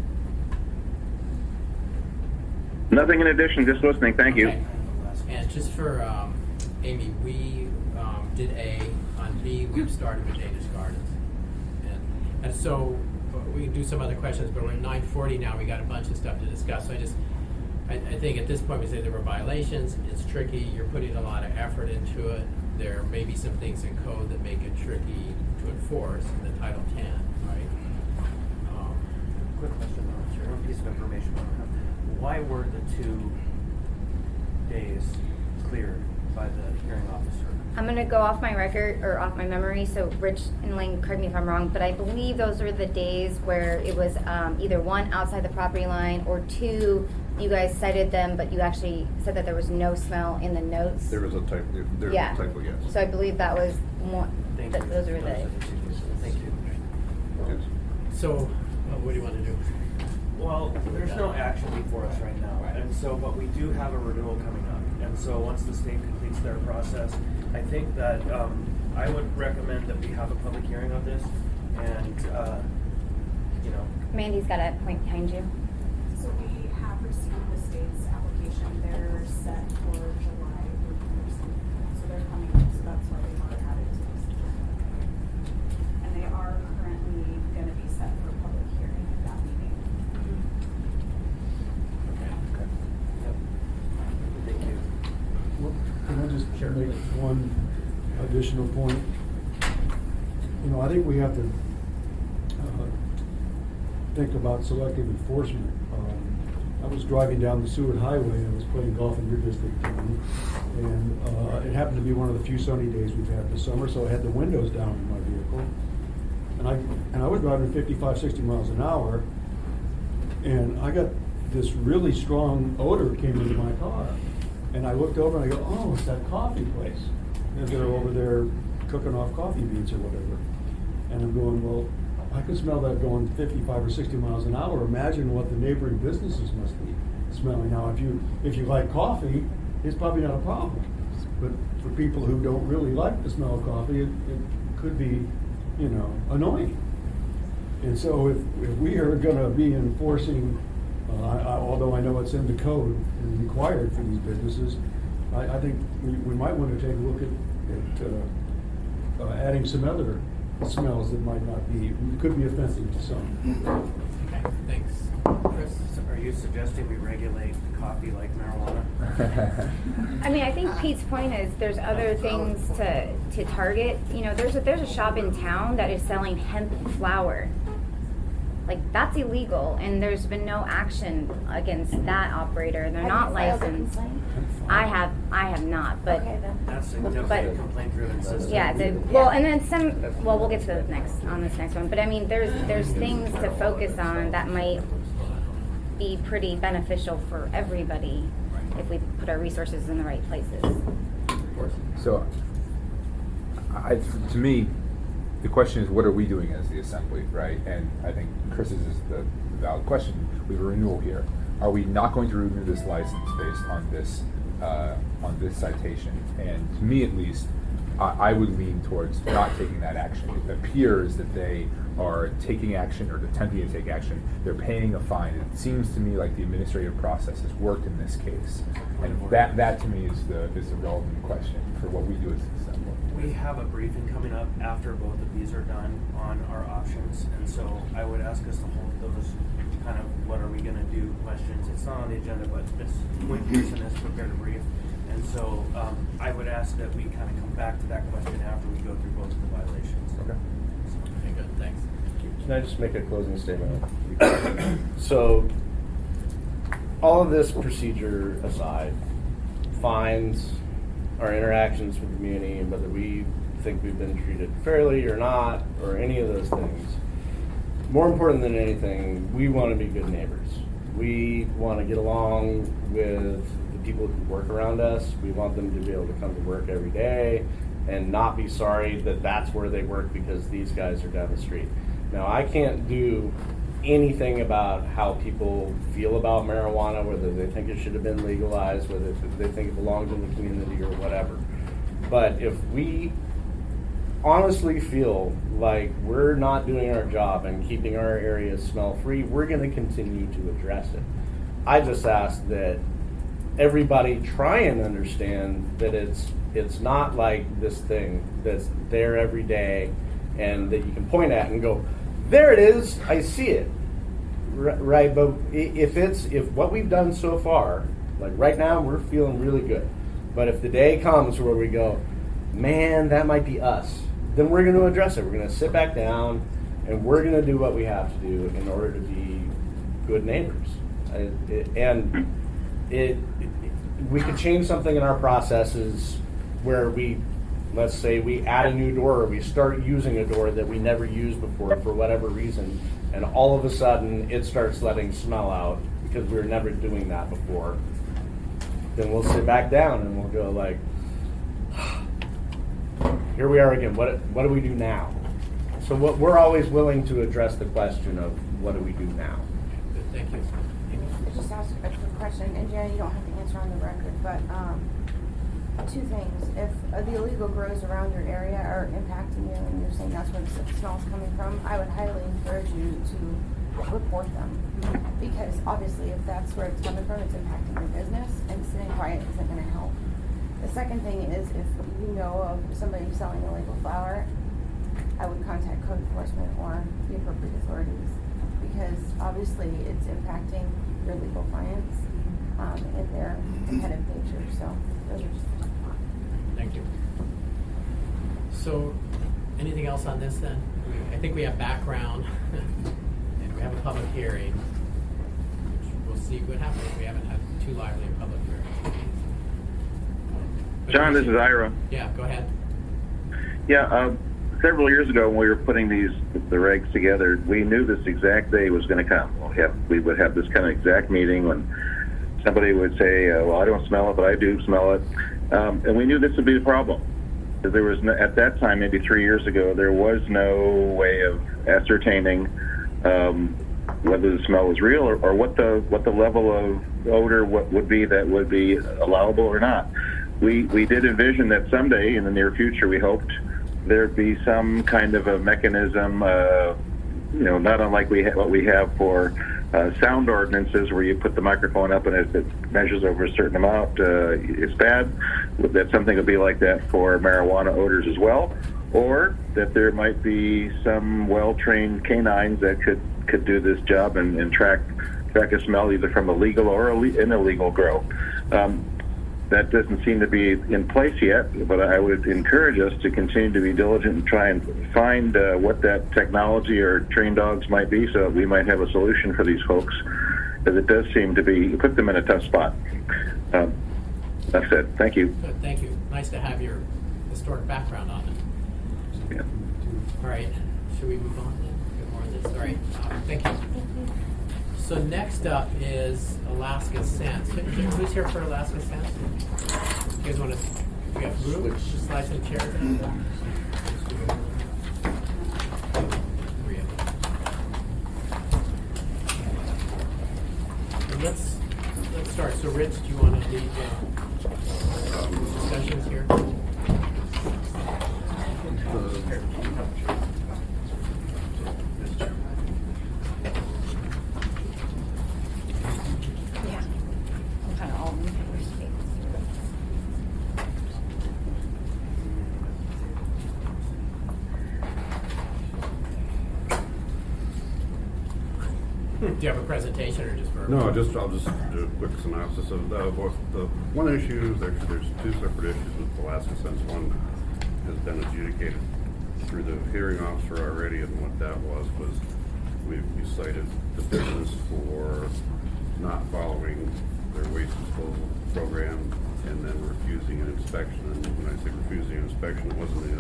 Nothing in addition, just listening. Thank you. Okay. And just for Amy, we did A. On B, we've started with Danish Gardens. And so we can do some other questions, but we're at 9:40 now. We got a bunch of stuff to discuss. So I think at this point we say there were violations. It's tricky. You're putting a lot of effort into it. There may be some things in code that make it tricky to enforce in the Title 10, right? Quick question, one piece of information. Why were the 2 days cleared by the hearing officer? I'm going to go off my record, or off my memory, so Rich and Lane, correct me if I'm wrong, but I believe those were the days where it was either 1, outside the property line, or 2, you guys cited them, but you actually said that there was no smell in the notes. There was a typo, Yeah. yes. So I believe that was one, Thank you. those were the. Thank you. Yes. So what do you want to do? Well, there's no action before us right now, and so, but we do have a renewal coming up, and so once the state completes their process, I think that I would recommend that we have a public hearing on this, and you know. Mandy's got a point behind you. So we have received the state's application. They're set for July 1st. So they're coming up, so that's why they are added to this agenda. And they are currently going to be set for a public hearing at that meeting. Okay. Yep. Thank you. Well, can I just make one additional point? You know, I think we have to think about selective enforcement. I was driving down the Seward Highway, and I was playing golf in your district, and it happened to be one of the few sunny days we've had this summer, so I had the windows down in my vehicle. and I was driving 55, 60 miles an hour, and I got this really strong odor came into my car. And I looked over and I go, oh, it's that coffee place. And they're over there cooking off coffee beans or whatever. And I'm going, well, I can smell that going 55 or 60 miles an hour. Imagine what the neighboring businesses must be smelling. Now, if you like coffee, it's probably not a problem. But for people who don't really like the smell of coffee, it could be, annoying. And so if we are going to be enforcing, although I know it's in the code and required for these businesses, I think we might want to take a look at adding some other smells that might not be, could be offensive to some. Okay, thanks. Chris? So are you suggesting we regulate coffee like marijuana? I mean, I think Pete's point is there's other things to target. There's a shop in town that is selling hemp flour. Like, that's illegal, and there's been no action against that operator. They're not licensed. I have not, but That's definitely a complaint-driven system. yeah, and then we'll get to the this next one. But I mean, there's things to focus on that might be pretty beneficial for everybody if we put our resources in the right places. So, to me, the question is, what are we doing as the assembly, right? And I think Chris's is the valid question. We have a renewal here. Are we not going to renew this license based on this citation? And to me, at least, I would lean towards not taking that action. It appears that they are taking action or attempting to take action. They're paying a fine. It seems to me like the administrative process has worked in this case, and that to me is the relevant question for what we do as an assembly. We have a briefing coming up after both of these are done on our options, and so I would ask us to hold those kind of what are we going to do questions. It's not on the agenda, but it's Wade Pearson has prepared a brief, and so I would ask that we kind of come back to that question after we go through both of the violations. Okay. Okay, good, thanks. Can I just make a closing statement? So, all of this procedure aside, fines, our interactions with the community, and whether we think we've been treated fairly or not, or any of those things, more important than anything, we want to be good neighbors. We want to get along with the people who work around us. We want them to be able to come to work every day and not be sorry that that's where they work because these guys are down the street. Now, I can't do anything about how people feel about marijuana, whether they think it should have been legalized, whether they think it belongs in the community or whatever. But if we honestly feel like we're not doing our job and keeping our areas smell free, we're going to continue to address it. I just ask that everybody try and understand that it's not like this thing that's there every day and that you can point at and go, there it is, I see it. Right, but if what we've done so far, like right now, we're feeling really good. But if the day comes where we go, man, that might be us, then we're going to address it. We're going to sit back down and we're going to do what we have to do in order to be good neighbors. We could change something in our processes where let's say we add a new door or we start using a door that we never used before for whatever reason, and all of a sudden it starts letting smell out because we were never doing that before. Then we'll sit back down and we'll go like, here we are again. What do we do now? So we're always willing to address the question of what do we do now. Good, thank you. Amy? Just ask a quick question, and Jenna, you don't have to answer on the record, but two things. If the illegal grows around your area are impacting you and you're saying that's where the smell's coming from, I would highly encourage you to report them. Because obviously if that's where it's coming from, it's impacting your business, and sitting quiet isn't going to help. The second thing is if you know of somebody selling illegal flour, I would contact code enforcement or the appropriate authorities, because obviously it's impacting your legal clients and their competitive nature. So those are just Thank you. So, anything else on this then? I think we have background, and we have a public hearing, which we'll see what happens. We haven't had too lively a public hearing. John, this is Ira. Yeah, go ahead. Yeah, several years ago when we were putting the regs together, we knew this exact day was going to come. We would have this kind of exact meeting when somebody would say, well, I don't smell it, but I do smell it. And we knew this would be the problem. There was no, at that time, maybe 3 years ago, there was no way of ascertaining whether the smell was real or what the level of odor would be that would be allowable or not. We did envision that someday in the near future, we hoped there'd be some kind of a mechanism, not unlike what we have for sound ordinances, where you put the microphone up and if it measures over a certain amount, it's bad. That something would be like that for marijuana odors as well, or that there might be some well-trained canines that could do this job and track a smell either from a legal or an illegal grow. That doesn't seem to be in place yet, but I would encourage us to continue to be diligent and try and find what that technology or trained dogs might be, so that we might have a solution for these folks, because it does seem to be put them in a tough spot. That's it. Thank you. Good, thank you. Nice to have your historic background on it. Yeah. All right, should we move on then? Get more of this. All right, thank you. So next up is Alaska Scents. Who's here for Alaska Scents? You guys want to? We got room. Just slide some chairs in. Three of them. And let's start. So, Rich, do you want to lead discussions here? Do you have a presentation or just verbal? No, I'll just do a quick synopsis of the one issue. Actually, there's two separate issues with Alaska Scents. One has been adjudicated through the hearing officer already, and what that was we cited the business for not following their waste disposal program and then refusing an inspection. And when I say refusing an inspection, it wasn't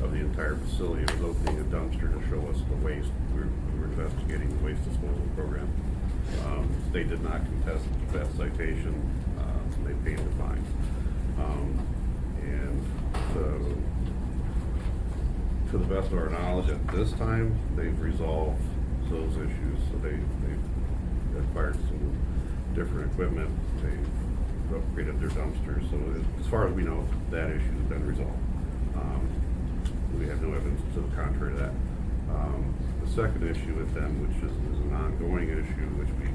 of the entire facility. It was opening a dumpster to show us the waste. We were investigating the waste disposal program. They did not contest that citation. They paid the fine. And so, to the best of our knowledge, at this time, they've resolved those issues. So they acquired some different equipment. They upgraded their dumpsters. So as far as we know, that issue has been resolved. We have no evidence to the contrary to that. The second issue with them, which is an ongoing issue, which we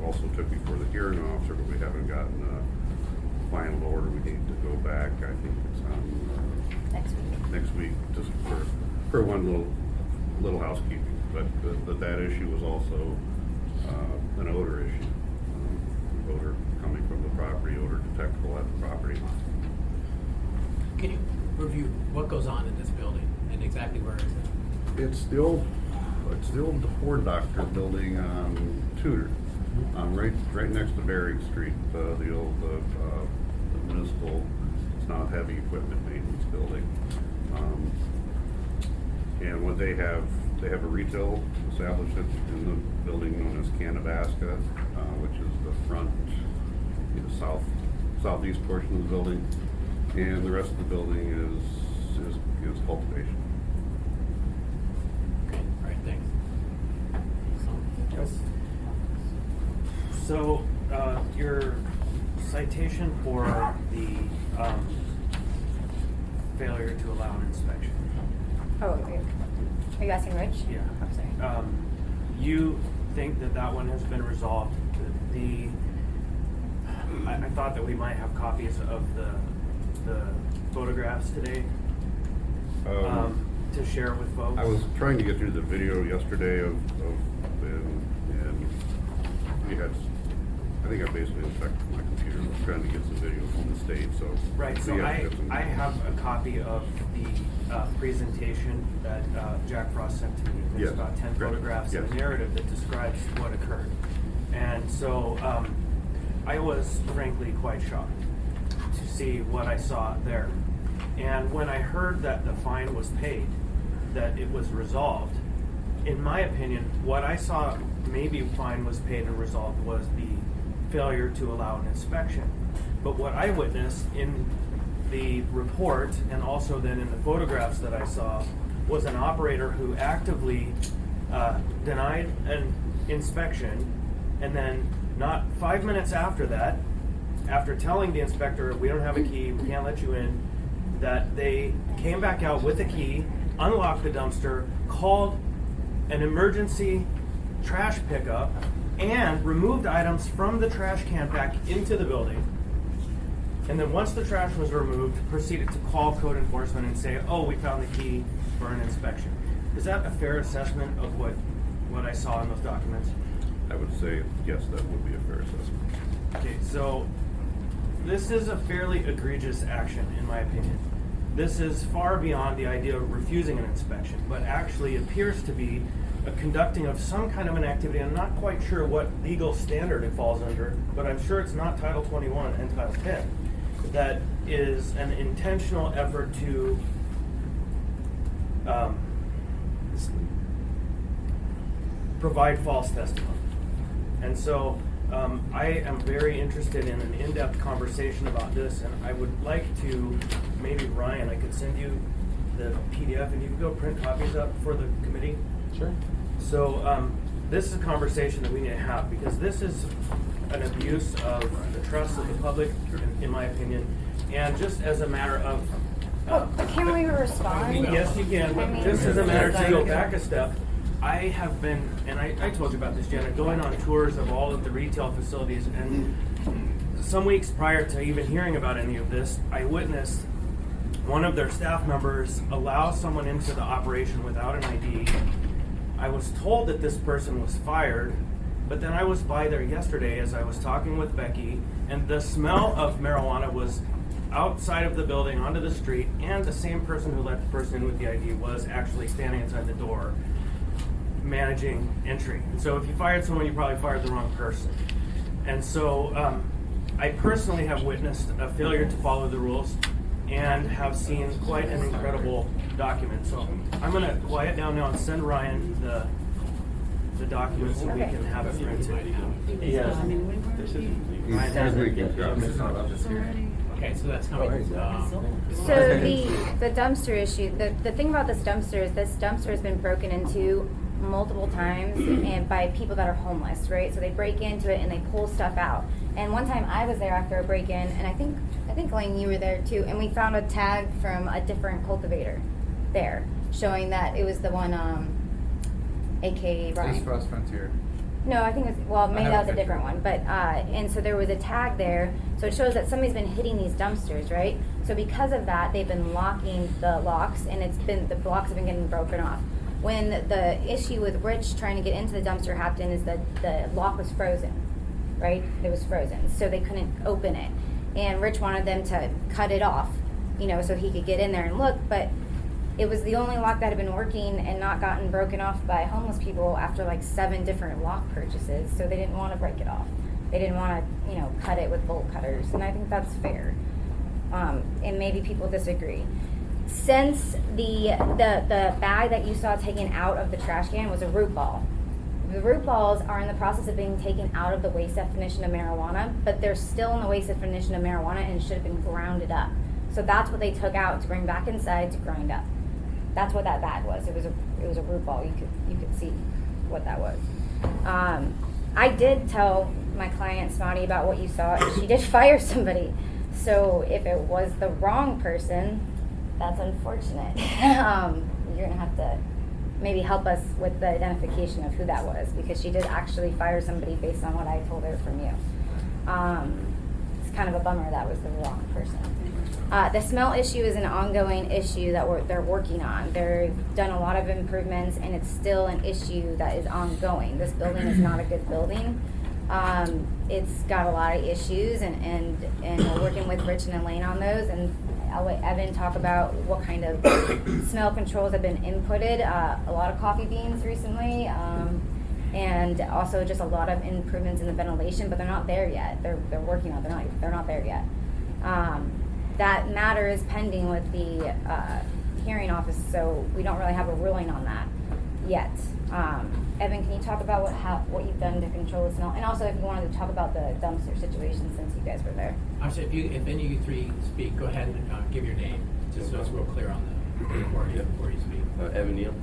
also took before the hearing officer, but we haven't gotten a final order. We need to go back. I think it's on next week, just for one little housekeeping. But that issue was also an odor issue. Odor coming from the property, odor detectable at the property. Can you review what goes on in this building and exactly where is it? It's the old Horn Doctor building on Tudor, right next to Bering Street. The old municipal, it's not heavy equipment maintenance building. And what they have a retail establishment in the building known as Canabasca, which is the front, southeast portion of the building, and the rest of the building is cultivation. Okay, all right, thanks. Yes. So, your citation for the failure to allow an inspection. Oh, okay. Are you asking Rich? Yeah. I'm sorry. You think that one has been resolved? I thought that we might have copies of the photographs today to share with folks. I was trying to get through the video yesterday and we had. I think I basically inspected my computer. I was trying to get some video from the state. So right. So I have a copy of the presentation that Jack Frost sent to me. There's about 10 photographs and a narrative that describes what occurred. And so I was frankly quite shocked to see what I saw there. And when I heard that the fine was paid, that it was resolved. In my opinion, what I saw maybe fine was paid and resolved was the failure to allow an inspection. But what I witnessed in the report and also then in the photographs that I saw was an operator who actively denied an inspection, and then not 5 minutes after that, after telling the inspector, we don't have a key, we can't let you in, that they came back out with a key, unlocked the dumpster, called an emergency trash pickup, and removed items from the trash can back into the building. And then once the trash was removed, proceeded to call code enforcement and say, oh, we found the key for an inspection. Is that a fair assessment of what I saw in those documents? I would say, yes, that would be a fair assessment. Okay, so this is a fairly egregious action, in my opinion. This is far beyond the idea of refusing an inspection, but actually appears to be a conducting of some kind of an activity. I'm not quite sure what legal standard it falls under, but I'm sure it's not Title 21 and Title 10. That is an intentional effort to provide false testimony. And so I am very interested in an in-depth conversation about this, and I would like to, maybe Ryan, I could send you the PDF and you can go print copies up for the committee. Sure. So this is a conversation that we need to have, because this is an abuse of the trust of the public, in my opinion, and just as a matter of But can we respond? yes, you can, but just as a matter to go back a step, I have been, and I told you about this, Janet, going on tours of all of the retail facilities, and some weeks prior to even hearing about any of this, I witnessed one of their staff members allow someone into the operation without an ID. I was told that this person was fired, but then I was by there yesterday as I was talking with Becky, and the smell of marijuana was outside of the building onto the street, and the same person who let the person in with the ID was actually standing inside the door managing entry. And so if you fired someone, you probably fired the wrong person. And so I personally have witnessed a failure to follow the rules and have seen quite an incredible document. So I'm going to quiet down now and send Ryan the documents so we can have it printed. Yeah. Okay, so that's covered. So the dumpster issue, the thing about this dumpster is this dumpster has been broken into multiple times and by people that are homeless, right? So they break into it and they pull stuff out. And one time I was there after a break-in, and I think Lane, you were there too, and we found a tag from a different cultivator there, showing that it was the one, aka Ryan. It was Frost Frontier. No, I think it's, well, maybe that was a different one, but, and so there was a tag there, so it shows that somebody's been hitting these dumpsters, right? So because of that, they've been locking the locks, and the locks have been getting broken off. When the issue with Rich trying to get into the dumpster happened is that the lock was frozen, right? It was frozen, so they couldn't open it. And Rich wanted them to cut it off, so he could get in there and look, but it was the only lock that had been working and not gotten broken off by homeless people after like 7 different lock purchases, so they didn't want to break it off. They didn't want to, cut it with bolt cutters, and I think that's fair. And maybe people disagree. Since the bag that you saw taken out of the trash can was a root ball. The root balls are in the process of being taken out of the waste definition of marijuana, but they're still in the waste definition of marijuana and should have been grounded up. So that's what they took out to bring back inside to grind up. That's what that bag was. It was a root ball. You could see what that was. I did tell my client Smotty about what you saw, and she did fire somebody. So if it was the wrong person, that's unfortunate. You're gonna have to maybe help us with the identification of who that was, because she did actually fire somebody based on what I told her from you. It's kind of a bummer that was the wrong person. The smell issue is an ongoing issue that they're working on. They've done a lot of improvements, and it's still an issue that is ongoing. This building is not a good building. It's got a lot of issues, and we're working with Rich and Elaine on those, and I'll let Evan talk about what kind of smell controls have been inputted. A lot of coffee beans recently, and also just a lot of improvements in the ventilation, but they're not there yet. They're working on it. They're not there yet. That matter is pending with the hearing office, so we don't really have a ruling on that yet. Evan, can you talk about what you've done to control the smell? And also if you wanted to talk about the dumpster situation since you guys were there. Actually, if any of you three speak, go ahead and give your name, just so it's real clear on the recording before you speak. Evan Neal,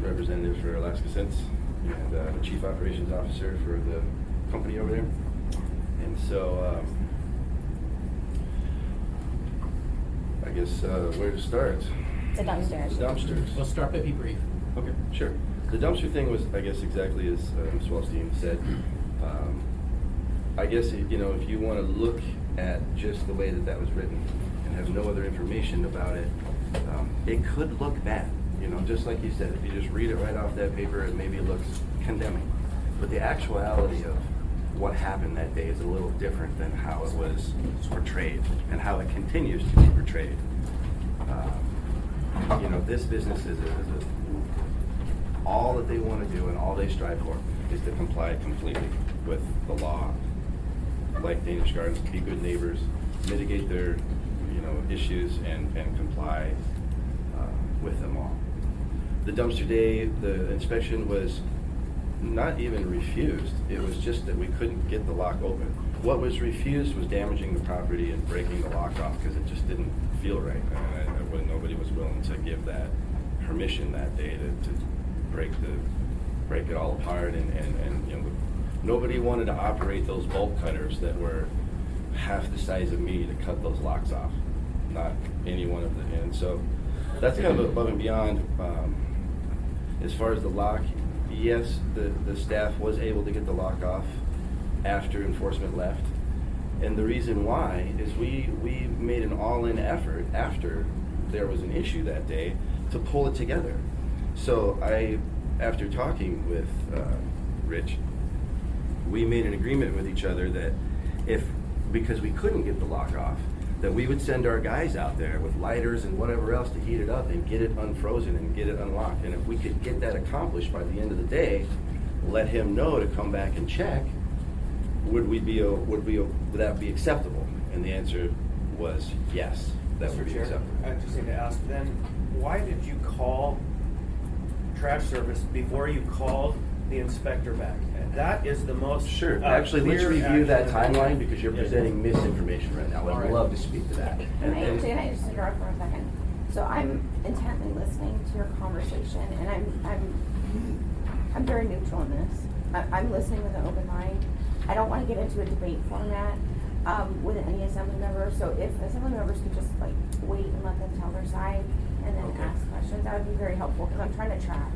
representative for Alaska Sense, and Chief Operations Officer for the company over there. And so, I guess where to start? The dumpsters. The dumpsters. We'll start, but be brief. Okay, sure. The dumpster thing was, I guess, exactly as Ms. Wallstein said. I guess, if you want to look at just the way that was written and have no other information about it, it could look bad. Just like you said, if you just read it right off that paper, maybe it looks condemning. But the actuality of what happened that day is a little different than how it was portrayed and how it continues to be portrayed. This business is all that they want to do and all they strive for is to comply completely with the law. Like Danish Gardens, be good neighbors, mitigate their, issues and comply with them all. The dumpster day, the inspection was not even refused. It was just that we couldn't get the lock open. What was refused was damaging the property and breaking the lock off because it just didn't feel right. Nobody was willing to give that permission that day to break it all apart, and nobody wanted to operate those bolt cutters that were half the size of me to cut those locks off. Not any one of them. And so that's kind of above and beyond. As far as the lock, yes, the staff was able to get the lock off after enforcement left. And the reason why is we made an all-in effort after there was an issue that day to pull it together. So after talking with Rich, we made an agreement with each other that because we couldn't get the lock off, that we would send our guys out there with lighters and whatever else to heat it up and get it unfrozen and get it unlocked. And if we could get that accomplished by the end of the day, let him know to come back and check, would that be acceptable? And the answer was yes, that would be acceptable. I just need to ask then, why did you call trash service before you called the inspector back? That is the most Sure. Actually, let's clear review that action. timeline because you're presenting misinformation right now. I'd love to speak to that. Can I just interrupt for a second? So I'm intently listening to your conversation, and I'm very neutral in this. I'm listening with an open mind. I don't want to get into a debate format with any assembly member. So if assembly members could just wait and let them tell their side and then ask questions, that would be very helpful because I'm trying to track.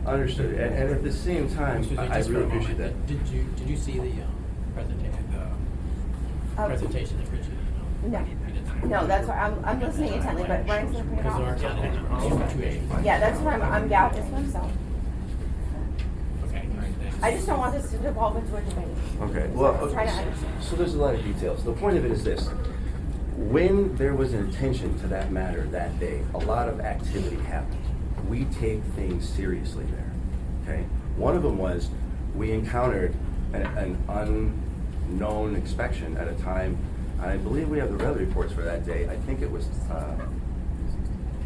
Understood. And at the same time, I really appreciate that. Did you see the presentation that Richard did? No. No, that's why I'm listening intently, but Brian's going to bring it off. Yeah, that's why I'm gathering this myself. Okay, all right, thanks. I just don't want this to devolve into a debate. Okay. So Well, I'm trying to understand. so there's a lot of details. The point of it is this. When there was an attention to that matter that day, a lot of activity happened. We take things seriously there, okay? One of them was we encountered an unknown inspection at a time, and I believe we have the weather reports for that day. I think it was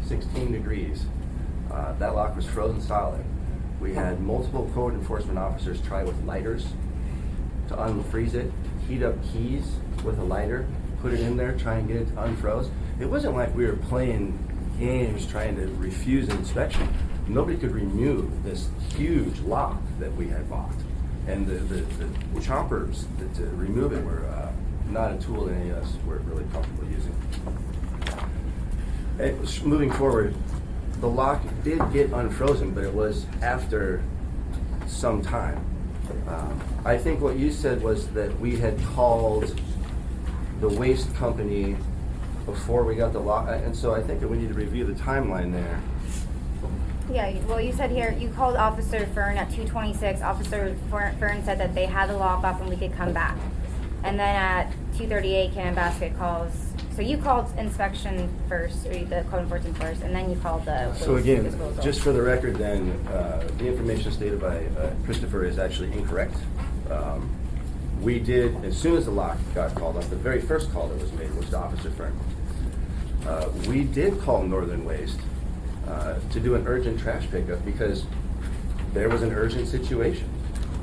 16 degrees. That lock was frozen solid. We had multiple code enforcement officers try with lighters to unfreeze it, heat up keys with a lighter, put it in there, try and get it to unfroze. It wasn't like we were playing games trying to refuse an inspection. Nobody could remove this huge lock that we had bought. And the chompers to remove it were not a tool that any of us were really comfortable using. Moving forward, the lock did get unfrozen, but it was after some time. I think what you said was that we had called the waste company before we got the lock, and so I think that we need to review the timeline there. Yeah, well, you said here, you called Officer Fern at 2:26. Officer Fern said that they had the lock off and we could come back. And then at 2:38, Cannon Basket calls. So you called inspection first, or the code enforcement first, and then you called the So waste again, disposal. just for the record then, the information stated by Christopher is actually incorrect. We did, as soon as the lock got called up, the very first call that was made was to Officer Fern. We did call Northern Waste to do an urgent trash pickup because there was an urgent situation.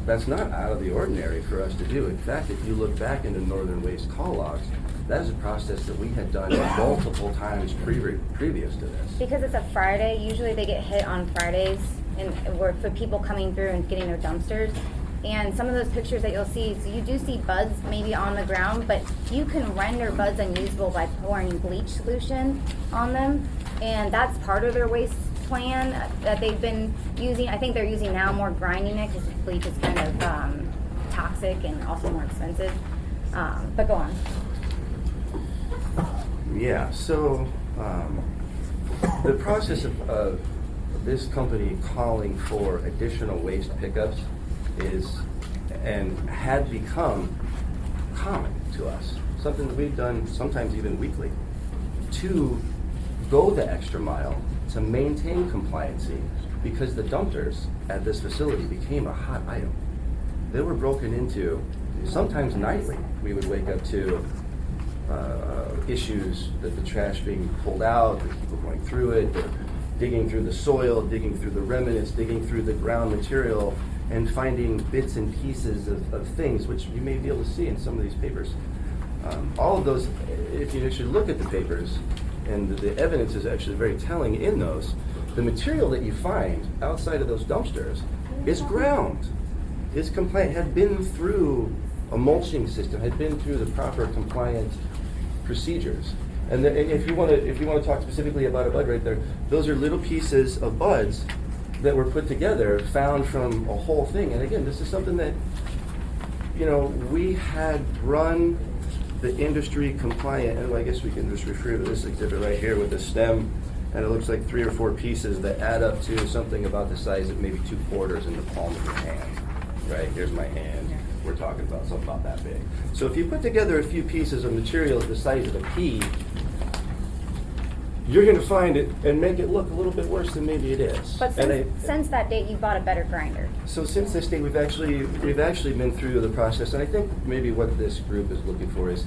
That's not out of the ordinary for us to do. In fact, if you look back into Northern Waste call logs, that is a process that we had done multiple times previous to this. Because it's a Friday, usually they get hit on Fridays and for people coming through and getting their dumpsters. And some of those pictures that you'll see, so you do see buds maybe on the ground, but you can render buds unusable by pouring bleach solution on them. And that's part of their waste plan that they've been using. I think they're using now more grinding it because bleach is kind of toxic and also more expensive. But go on. Yeah, so the process of this company calling for additional waste pickups is and had become common to us, something that we've done sometimes even weekly, to go the extra mile to maintain compliancy because the dumpsters at this facility became a hot item. They were broken into sometimes nightly. We would wake up to issues that the trash being pulled out, the people going through it, digging through the soil, digging through the remnants, digging through the ground material, and finding bits and pieces of things, which you may be able to see in some of these papers. All of those, if you should look at the papers, and the evidence is actually very telling in those, the material that you find outside of those dumpsters is ground, is compliant, had been through a mulching system, had been through the proper compliant procedures. And if you want to talk specifically about a bud right there, those are little pieces of buds that were put together, found from a whole thing. And again, this is something that, we had run the industry compliant, and I guess we can just refer to this exhibit right here with the stem, and it looks like 3 or 4 pieces that add up to something about the size of maybe 2 quarters in the palm of your hand. Right, here's my hand. We're talking about something about that big. So if you put together a few pieces of material the size of a pea, you're going to find it and make it look a little bit worse than maybe it is. But since that date, you bought a better grinder. So since this date, we've actually been through the process, and I think maybe what this group is looking for is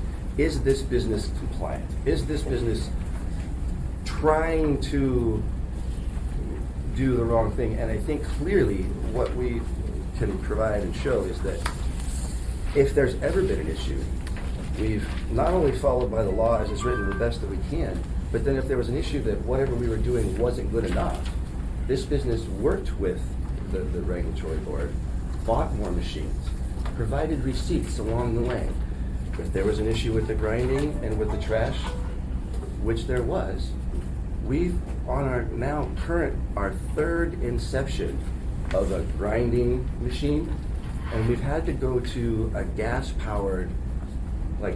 this business compliant? Is this business trying to do the wrong thing? And I think clearly what we can provide and show is that if there's ever been an issue, we've not only followed by the law as it's written the best that we can, but then if there was an issue that whatever we were doing wasn't good enough, this business worked with the regulatory board, bought more machines, provided receipts along the way. If there was an issue with the grinding and with the trash, which there was, we've on our third inception of a grinding machine, and we've had to go to a gas-powered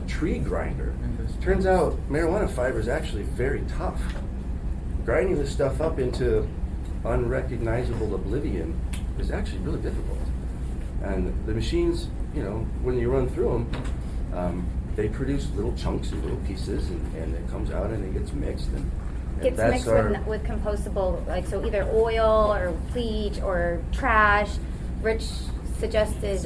tree grinder. Turns out marijuana fiber is actually very tough. Grinding this stuff up into unrecognizable oblivion is actually really difficult. And the machines, when you run through them, they produce little chunks and little pieces, and it comes out and it gets mixed. And Gets that's mixed our, with compostable, so either oil or bleach or trash. Rich suggested,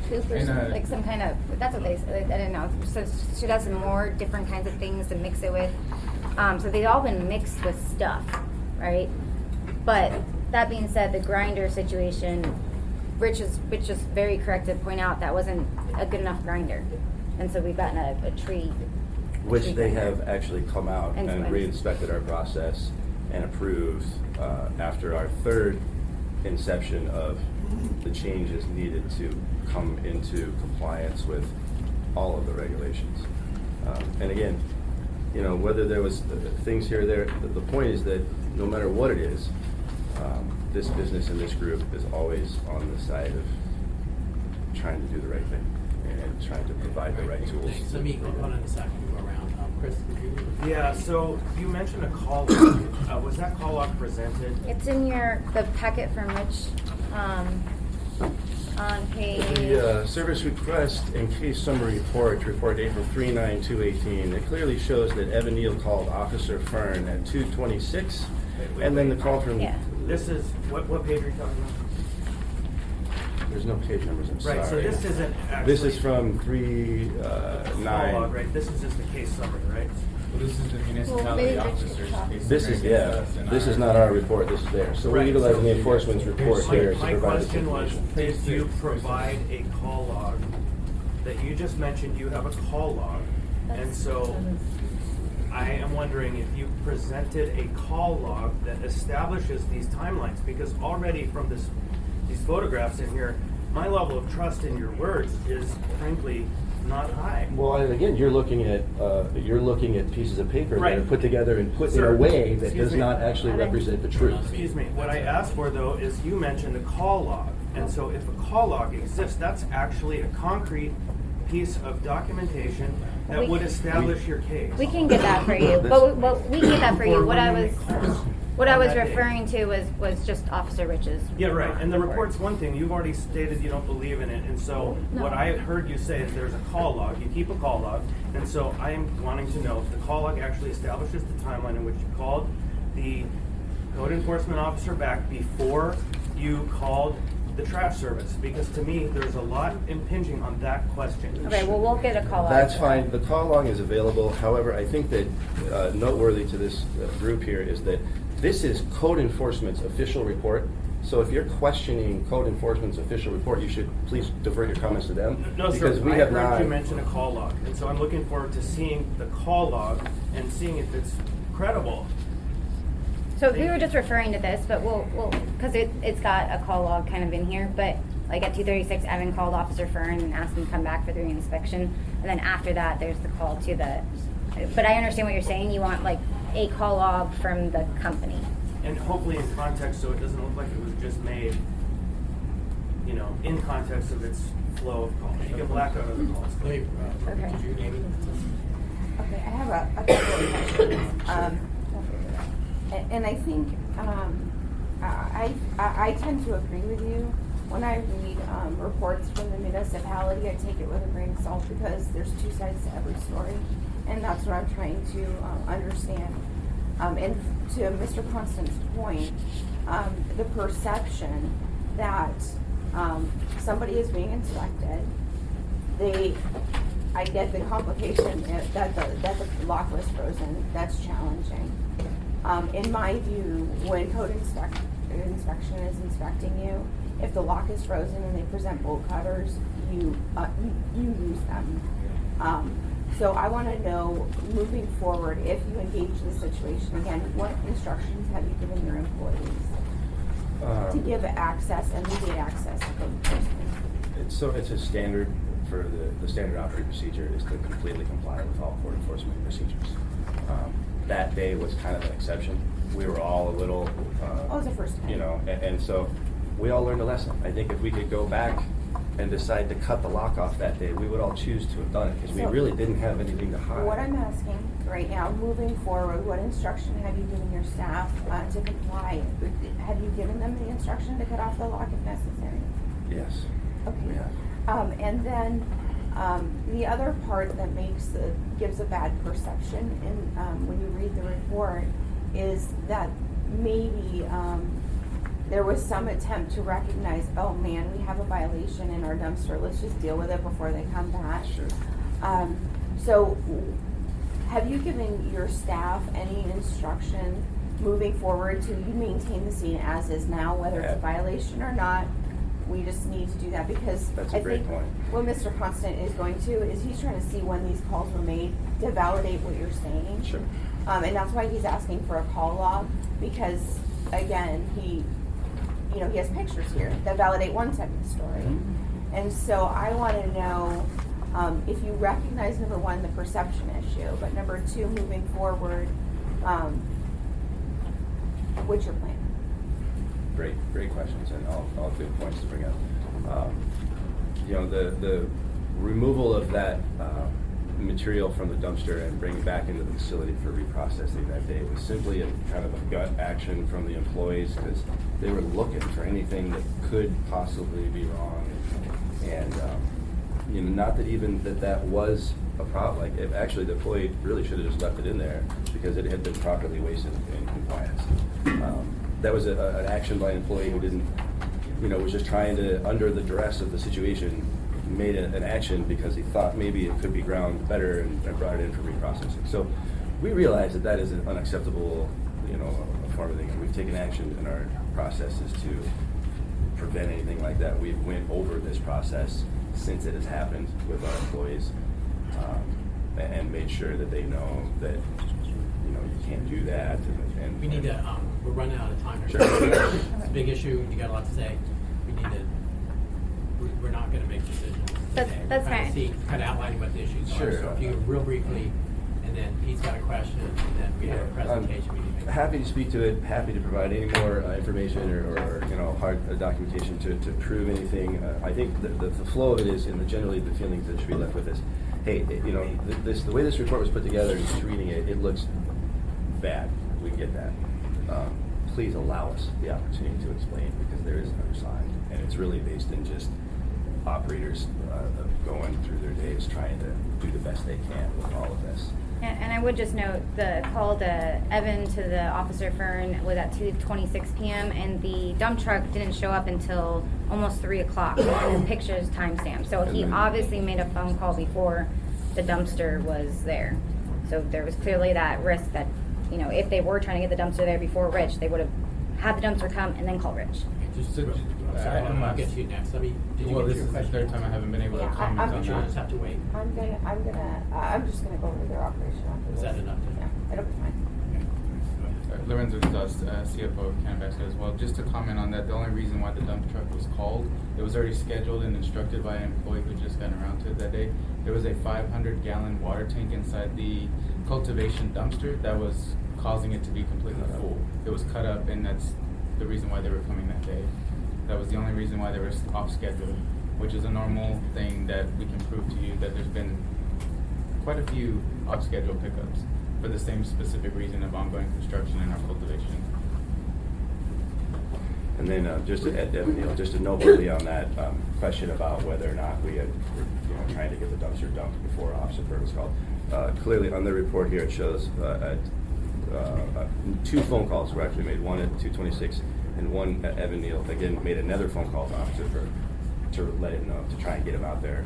poop or something, some kind of, that's what they said, I don't know. So she does some more different kinds of things to mix it with. So they've all been mixed with stuff, right? But that being said, the grinder situation, Rich is very correct to point out that wasn't a good enough grinder. And so we've gotten a tree. which they grinder. have actually come out and re-inspected our process and approved after our third inception of the changes needed to come into compliance with all of the regulations. And again, whether there was things here or there, the point is that no matter what it is, this business and this group is always on the side of trying to do the right thing and trying to provide the right tools. Thanks. Let me go on a second, go around. Chris, did you? Yeah, so you mentioned a call log. Was that call log presented? It's in the packet from Rich, on page. The service request and case summary report April 3/9/2018. It clearly shows that Evan Neal called Officer Fern at 2:26, and then the call from. Yeah. This is, what page are you talking about? There's no page numbers, I'm sorry. Right, so this isn't actually. This is from 3/9. Call log, right, this is just the case summary, right? Well, this is the maybe municipality they should officers. talk. case This is, against yeah, us and this our- is not our report, this is theirs. So we're Right, utilizing the so- enforcement's report here to My provide this question was, information. did you provide a call log? That you just mentioned you have a call log, and so I am wondering if you presented a call log that establishes these timelines, because already from these photographs in here, my level of trust in your words is frankly not high. Well, and again, you're looking at pieces of paper that Right. are put together and put in Sir, a way that excuse does me. not actually represent the truth. Excuse me, what I asked for though is you mentioned a call log. And so if a call log exists, that's actually a concrete piece of documentation that would establish your case. We can get that for you, but we can get that for you. What I was referring to was just Officer Rich's. Yeah, right, and the report. report's one thing, you've already stated you don't believe in it, and so what I heard you say is there's a call log, you keep a call log, and so I am wanting to know if the call log actually establishes the timeline in which you called the code enforcement officer back before you called the trash service, because to me, there's a lot impinging on that question. Okay, well, we'll get a call out. That's fine. The call log is available. However, I think that noteworthy to this group here is that this is code enforcement's official report. So if you're questioning code enforcement's official report, you should please divert your comments to them. No, because sir, we I have heard not. you mention a call log, and so I'm looking forward to seeing the call log and seeing if it's credible. So we were just referring to this, but we'll because it's got a call log kind of in here, but like at 2:36, Evan called Officer Fern and asked him to come back for the reinspection, and then after that, there's the call to the. But I understand what you're saying. You want like a call log from the company. And hopefully in context, so it doesn't look like it was just made, you know, in context of its flow of calls. You can black out other calls. Okay. Did you, Amy? Okay, I have a couple of questions. And I think I tend to agree with you. When I read reports from the municipality, I take it with a grain of salt because there's two sides to every story, and that's what I'm trying to understand. And to Mr. Constant's point, the perception that somebody is being inspected, I get the complication that the lock was frozen. That's challenging. In my view, when code inspection is inspecting you, if the lock is frozen and they present bolt cutters, you use them. So I want to know, moving forward, if you engage the situation again, what instructions have you given your employees to give access, immediate access to code enforcement? So it's a standard for the standard operating procedure is to completely comply with all court enforcement procedures. That day was kind of an exception. We were all a little, It was the first time. you know, and so we all learned a lesson. I think if we could go back and decide to cut the lock off that day, we would all choose to have done it because we So- really didn't have anything to hide. What I'm asking right now, moving forward, what instruction have you given your staff to comply? Have you given them the instruction to cut off the lock if necessary? Yes. Okay. We have. And then the other part that gives a bad perception when you read the report is that maybe there was some attempt to recognize, oh man, we have a violation in our dumpster, let's just deal with it before they come back. Sure. So have you given your staff any instruction moving forward to you maintain the scene as is now, whether it's a violation or not? We just need to do that because That's a I great think point. what Mr. Constant is going to is he's trying to see when these calls were made to validate what you're saying. Sure. And that's why he's asking for a call log because again, he has pictures here that validate one side of the story. Mm-hmm. And so I want to know if you recognize, number one, the perception issue, but number two, moving forward, what's your plan? Great questions, and all good points to bring up. The removal of that material from the dumpster and bringing it back into the facility for reprocessing that day was simply a kind of a gut action from the employees because they were looking for anything that could possibly be wrong, and not that even that was a problem. Like, actually, the employee really should have just left it in there because it had been properly wasted in compliance. That was an action by an employee who didn't, was just trying to, under the duress of the situation, made an action because he thought maybe it could be ground better and brought it in for reprocessing. So we realize that that is an unacceptable, a form of thing, and we've taken action in our processes to prevent anything like that. We've went over this process since it has happened with our employees, and made sure that they know that, you can't do that. And We need to, we're running out of time. Sure. It's a big issue, you got a lot to say. We need to, we're not gonna make decisions That's- today. that's We're trying to fine. see, kind of outlining what the issues are. Sure. So if you could real briefly, and then Pete's got a question, and then we have a presentation we need to make. Happy to speak to it, happy to provide any more information or hard documentation to prove anything. I think the flow of it is, and generally the feeling that should be left with is, hey, the way this report was put together, and just reading it, it looks bad. We get that. Please allow us the opportunity to explain, because there is another side, and it's really based in just operators going through their days trying to do the best they can with all of this. And I would just note, the call to Evan to the Officer Fern was at 2:26 p.m. and the dump truck didn't show up until almost 3 o'clock. And the picture's timestamped. So he obviously made a phone call before the dumpster was there. So there was clearly that risk that, if they were trying to get the dumpster there before Rich, they would have had the dumpster come and then call Rich. Just, sorry, I'll get to you next. Did you Well, get this your is the question? third time I haven't been able to Yeah, comment I'm on Sure, that. just have to wait. I'm just gonna go over their operation after Is this. that enough? Yeah, it'll be fine. Lorenzo Dust, CFO of Canvax as well. Just to comment on that, the only reason why the dump truck was called, it was already scheduled and instructed by an employee who just gotten around to it that day. There was a 500-gallon water tank inside the cultivation dumpster that was causing it to be completely full. It was cut up, and that's the reason why they were coming that day. That was the only reason why they were off schedule, which is a normal thing that we can prove to you that there's been quite a few off-schedule pickups for the same specific reason of ongoing construction in our cultivation. And then just to note quickly on that question about whether or not we were trying to get the dumpster dumped before Officer Bird was called. Clearly on the report here it shows 2 phone calls were actually made, one at 2:26 and one at Evan Neal again made another phone call to Officer Bird to let him know, to try and get him out there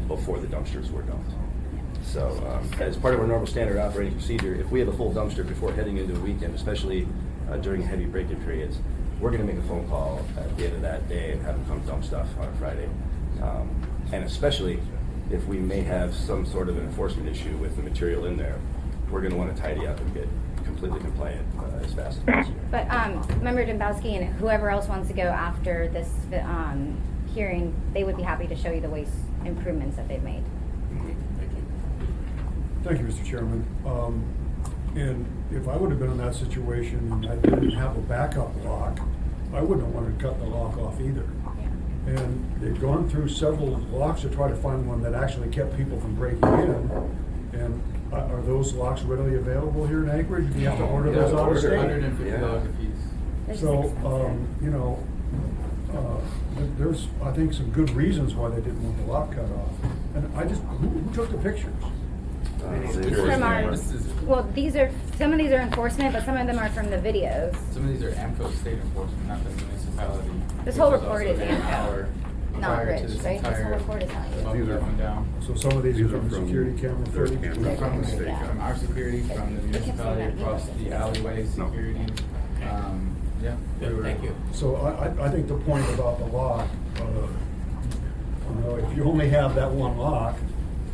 before the dumpsters were dumped. So as part of our normal standard operating procedure, if we have a full dumpster before heading into a weekend, especially during heavy break-in periods, we're going to make a phone call at the end of that day and have them come dump stuff on a Friday. And especially if we may have some sort of an enforcement issue with the material in there, we're going to want to tidy up and get completely compliant as fast as possible. But Member Dombowski and whoever else wants to go after this hearing, they would be happy to show you the waste improvements that they've made. Thank you, Mr. Chairman. And if I would have been in that situation and I didn't have a backup lock, I wouldn't have wanted to cut the lock off either. And they've gone through several locks to try to find one that actually kept people from breaking in. And are those locks readily available here in Anchorage? Do you have to order those out of state? $150 a piece. So, there's, I think, some good reasons why they didn't want the lock cut off. And who took the pictures? From our, well, some of these are enforcement, but some of them are from the videos. Some of these are AMCO state enforcement, not the municipality. This whole which report also is been AMCO, our- not prior to Rich, this right? This whole entire report is not you. bubble that went down. So some of these are from from security camera their footage? camera. From our security, from the municipality, across the alleyway security. Yeah. we were- Thank you. So I think the point about the lock, if you only have that one lock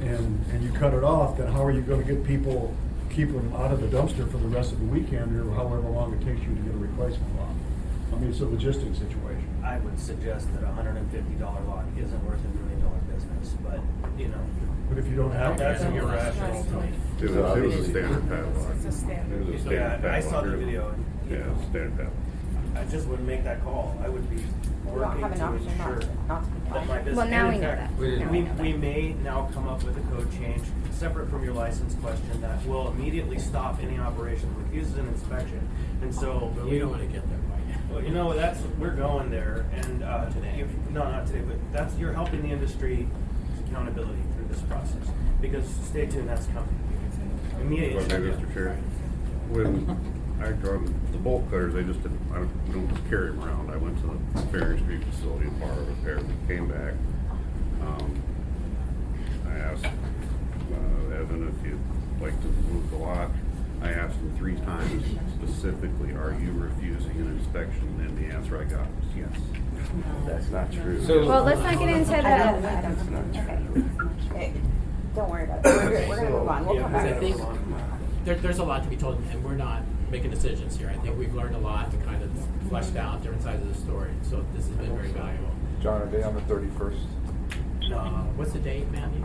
and you cut it off, then how are you gonna get people, keep them out of the dumpster for the rest of the weekend or however long it takes you to get a replacement lock? I mean, it's a logistics situation. I would suggest that a $150 lot isn't worth $1 million business, but, But if you don't have. that's an irrational to me. It was a standard padlock. It's a standard. It was a standard Yeah, I saw the padlock. video. And, Yeah, standard padlock. I just wouldn't make that call. I would be We don't working have an to option not ensure to comply. that my business. Well, now and we in know fact, that. We didn't- Now We, know that. we may now come up with a code change separate from your license question that will immediately stop any operation that refuses an inspection. And so. But we don't want to get there quite yet. Well, we're going there, and Today. not today, but you're helping the industry accountability through this process. Because stay tuned, that's coming. Immediate Well, maybe, inspection. Mr. Chair, when I drove the bolt cutters, we don't just carry them around. I went to the Fairing Street facility and borrowed a pair. We came back. I asked Evan if you like to move the lot. I asked them 3 times specifically, are you refusing an inspection? And the answer I got was yes. That's not true. Well, let's not get into the. That's not true. Okay, don't worry about it. We're gonna move on. We'll come Because back. I think there's a lot to be told, and we're not making decisions here. I think we've learned a lot to kind of flesh out different sides of the story. So this has been very valuable. John, are they on the 31st? What's the date, Mandy?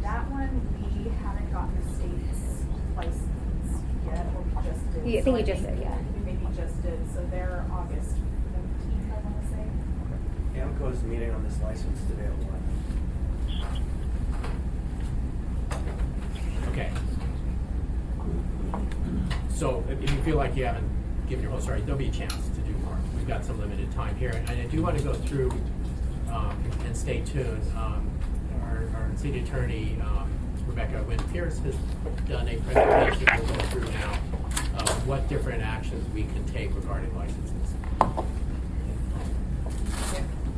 That one, we haven't gotten the state's license yet, or we just did. Yeah, I think you just did, yeah. We maybe just did, so they're August 15th, I wanna say. AMCO's meeting on this license today at 1. Okay. So if you feel like you haven't given your whole story, there'll be a chance to do more. We've got some limited time here, and I do want to go through and stay tuned. Our city attorney, Rebecca Wynn Pierce, has done a presentation. We'll go through now what different actions we can take regarding licenses.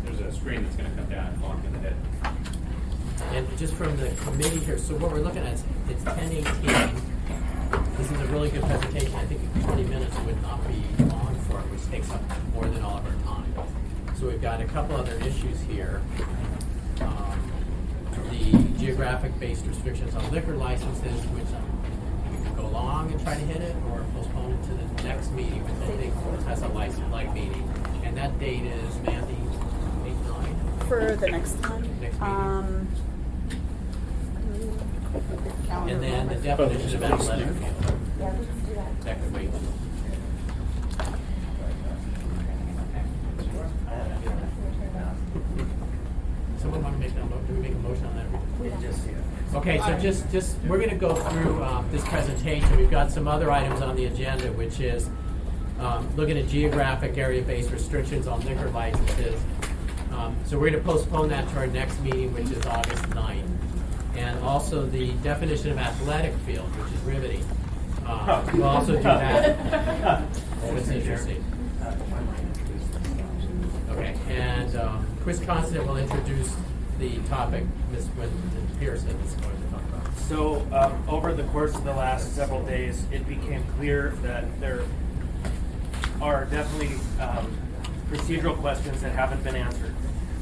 There's a screen that's going to come down and bonk in the head. And just from the committee here, so what we're looking at is it's 10:18. This is a really good presentation. I think 20 minutes would not be long for it, which takes up more than all of our time. So we've got a couple other issues here. The geographic-based restrictions on liquor licenses, which we could go long and try to hit it, or postpone it to the next meeting, which I think has a license-like meeting. And that date is, Mandy, 8/9? For the next time? Next meeting. And then the definition of athletic field. Yeah, let's do that. That could wait. Someone want to make that motion? Do we make a motion on that? Okay, so just we're going to go through this presentation. We've got some other items on the agenda, which is looking at geographic area-based restrictions on liquor licenses. So we're going to postpone that to our next meeting, which is August 9th. And also the definition of athletic field, which is riveting. We'll also do that. That's interesting. Okay, and Chris Constant will introduce the topic Ms. Winton Pearson is going to talk about. So over the course of the last several days, it became clear that there are definitely procedural questions that haven't been answered.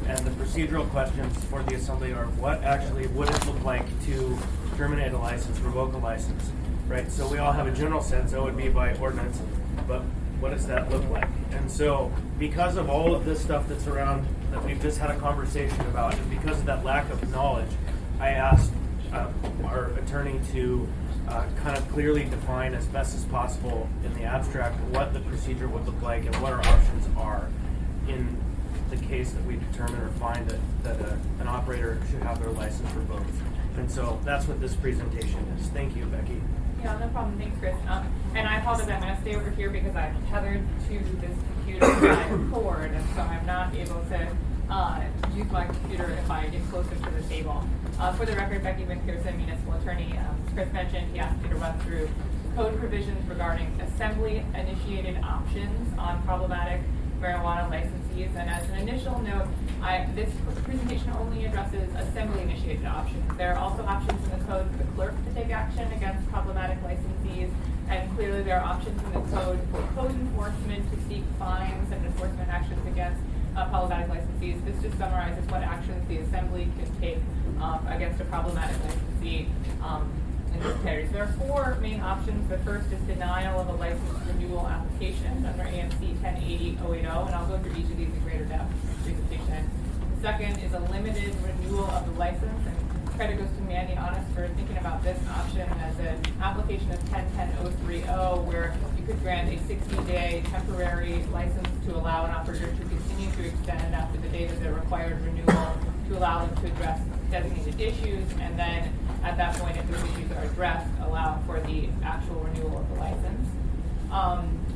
And the procedural questions for the assembly are what actually would it look like to terminate a license, revoke a license, right? So we all have a general sense, it would be by ordinance, but what does that look like? And so because of all of this stuff that's around, that we've just had a conversation about, and because of that lack of knowledge, I asked our attorney to kind of clearly define as best as possible in the abstract what the procedure would look like and what our options are in the case that we determine or find that an operator should have their license revoked. And so that's what this presentation is. Thank you, Becky. Yeah, no problem. Thanks, Chris. And I apologize. I'm going to stay over here because I'm tethered to this computer by a cord, and so I'm not able to use my computer if I get closer to the table. For the record, Becky McPherson, municipal attorney. As Chris mentioned, he asked me to run through code provisions regarding assembly-initiated options on problematic marijuana licensees. And as an initial note, this presentation only addresses assembly-initiated options. There are also options in the code for the clerk to take action against problematic licensees, and clearly there are options in the code for code enforcement to seek fines and enforcement actions against problematic licensees. This just summarizes what actions the assembly can take against a problematic licensee in this area. So there are 4 main options. The first is denial of a license renewal application under AMC 1080-080, and I'll go through each of these in greater depth in this presentation. The second is a limited renewal of the license, and credit goes to Mandy Honest for thinking about this option as an application of 1010-030, where you could grant a 60-day temporary license to allow an operator to continue to extend after the date of their required renewal to allow them to address designated issues, and then at that point, if those issues are addressed, allow for the actual renewal of the license.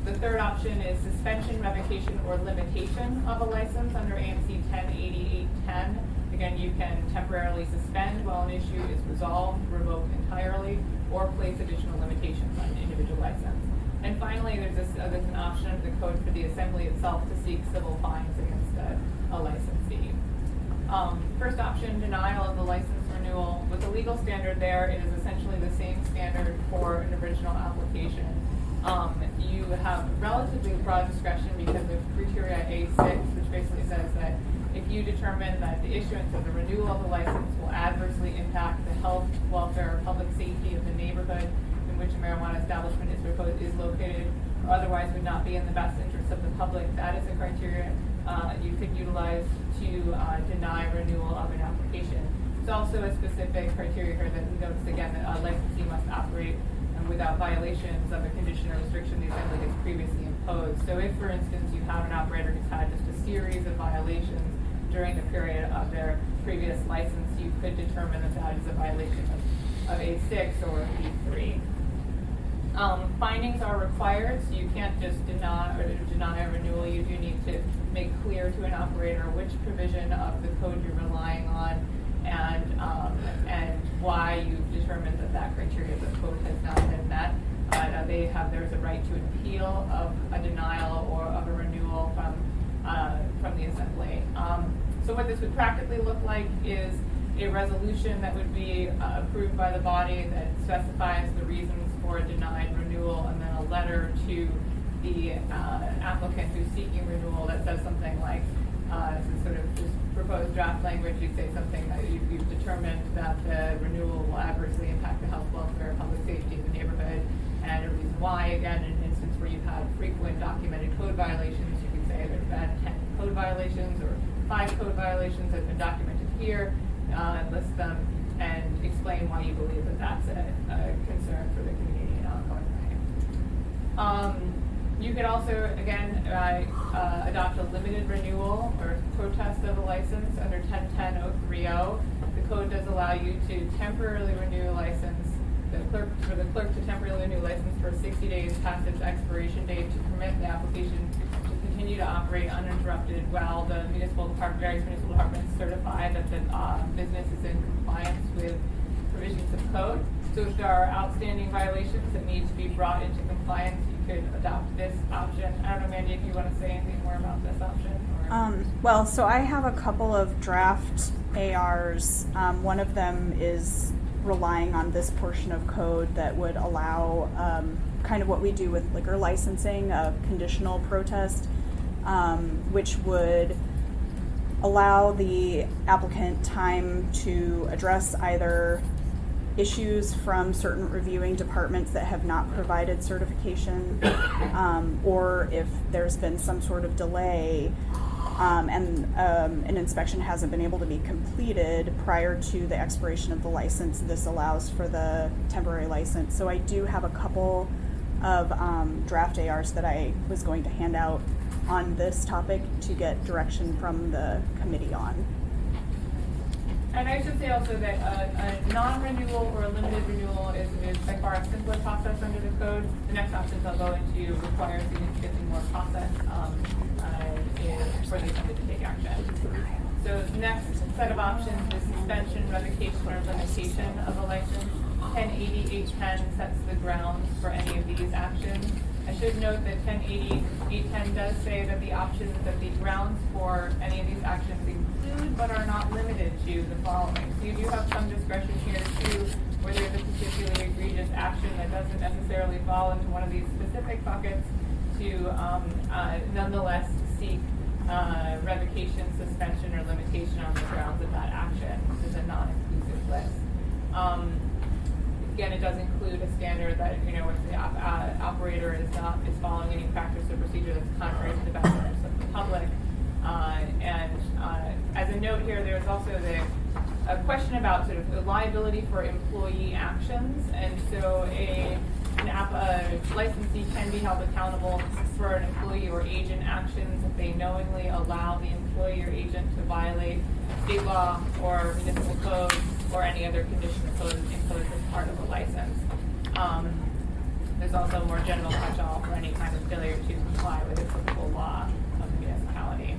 The third option is suspension, revocation, or limitation of a license under AMC 1080-810. Again, you can temporarily suspend while an issue is resolved, revoke entirely, or place additional limitations on an individual license. And finally, there's an option of the code for the assembly itself to seek civil fines against a licensee. First option, denial of the license renewal. renewal. With the legal standard there, it is essentially the same standard for an original application. You have relatively broad discretion because of criteria A6, which basically says that if you determine that the issuance of the renewal of the license will adversely impact the health, welfare, or public safety of the neighborhood in which a marijuana establishment is located, or otherwise would not be in the best interest of the public, that is a criteria you could utilize to deny renewal of an application. There's also a specific criteria here that we notice again that a licensee must operate without violations of a condition or restriction the assembly has previously imposed. So if, for instance, you have an operator who's had just a series of violations during the period of their previous license, you could determine that that is a violation of A6 or B3. Findings are required, so you can't just deny a renewal. You do need to make clear to an operator which provision of the code you're relying on and why you've determined that criteria of the code has not been met. There's a right to an appeal of a denial or of a renewal from the assembly. So what this would practically look like is a resolution that would be approved by the body that specifies the reasons for a denied renewal, and then a letter to the applicant who's seeking renewal that says something like, sort of this proposed draft language, you'd say something that you've determined that the renewal will adversely impact the health, welfare, public safety of the neighborhood, and a reason why. Again, in an instance where you've had frequent documented code violations, you could say there's been 10 code violations or 5 code violations that have been documented here, list them and explain why you believe that that's a concern for the community and ongoing way. You could also, again, adopt a limited renewal or protest of a license under 10.10.030. The code does allow you to temporarily renew a license, for the clerk to temporarily renew a license for 60 days past its expiration date to permit the application to continue to operate uninterrupted while the various municipal departments certify that the business is in compliance with provisions of code. So if there are outstanding violations that need to be brought into compliance, you could adopt this option. I don't know, Mandy, if you want to say anything more about this option? Well, so I have a couple of draft ARs. One of them is relying on this portion of code that would allow kind of what we do with liquor licensing, a conditional protest, which would allow the applicant time to address either issues from certain reviewing departments that have not provided certification, or if there's been some sort of delay and an inspection hasn't been able to be completed prior to the expiration of the license, this allows for the temporary license. So I do have a couple of draft ARs that I was going to hand out on this topic to get direction from the committee on. And I should say also that a non-renewal or a limited renewal is by far a simpler process under the code. The next options I'll go into require significantly more process for the assembly to take action. So the next set of options is suspension, revocation, or limitation of a license. 1080.810 sets the grounds for any of these actions. I should note that 1080.810 does say that the grounds for any of these actions include but are not limited to the following. So you do have some discretion here too, where there's a particularly egregious action that doesn't necessarily fall into one of these specific buckets to nonetheless seek revocation, suspension, or limitation on the grounds of that action. This is a non-exclusive list. Again, it does include a standard that, if the operator is following any practice or procedure that's contrary to the best interest of the public. As a note here, there's also a question about sort of the liability for employee actions, and so a licensee can be held accountable for an employee or agent actions if they knowingly allow the employee or agent to violate state law or municipal code or any other condition of code imposed as part of a license. There's also a more general catch-all for any kind of failure to comply with applicable law of the municipality.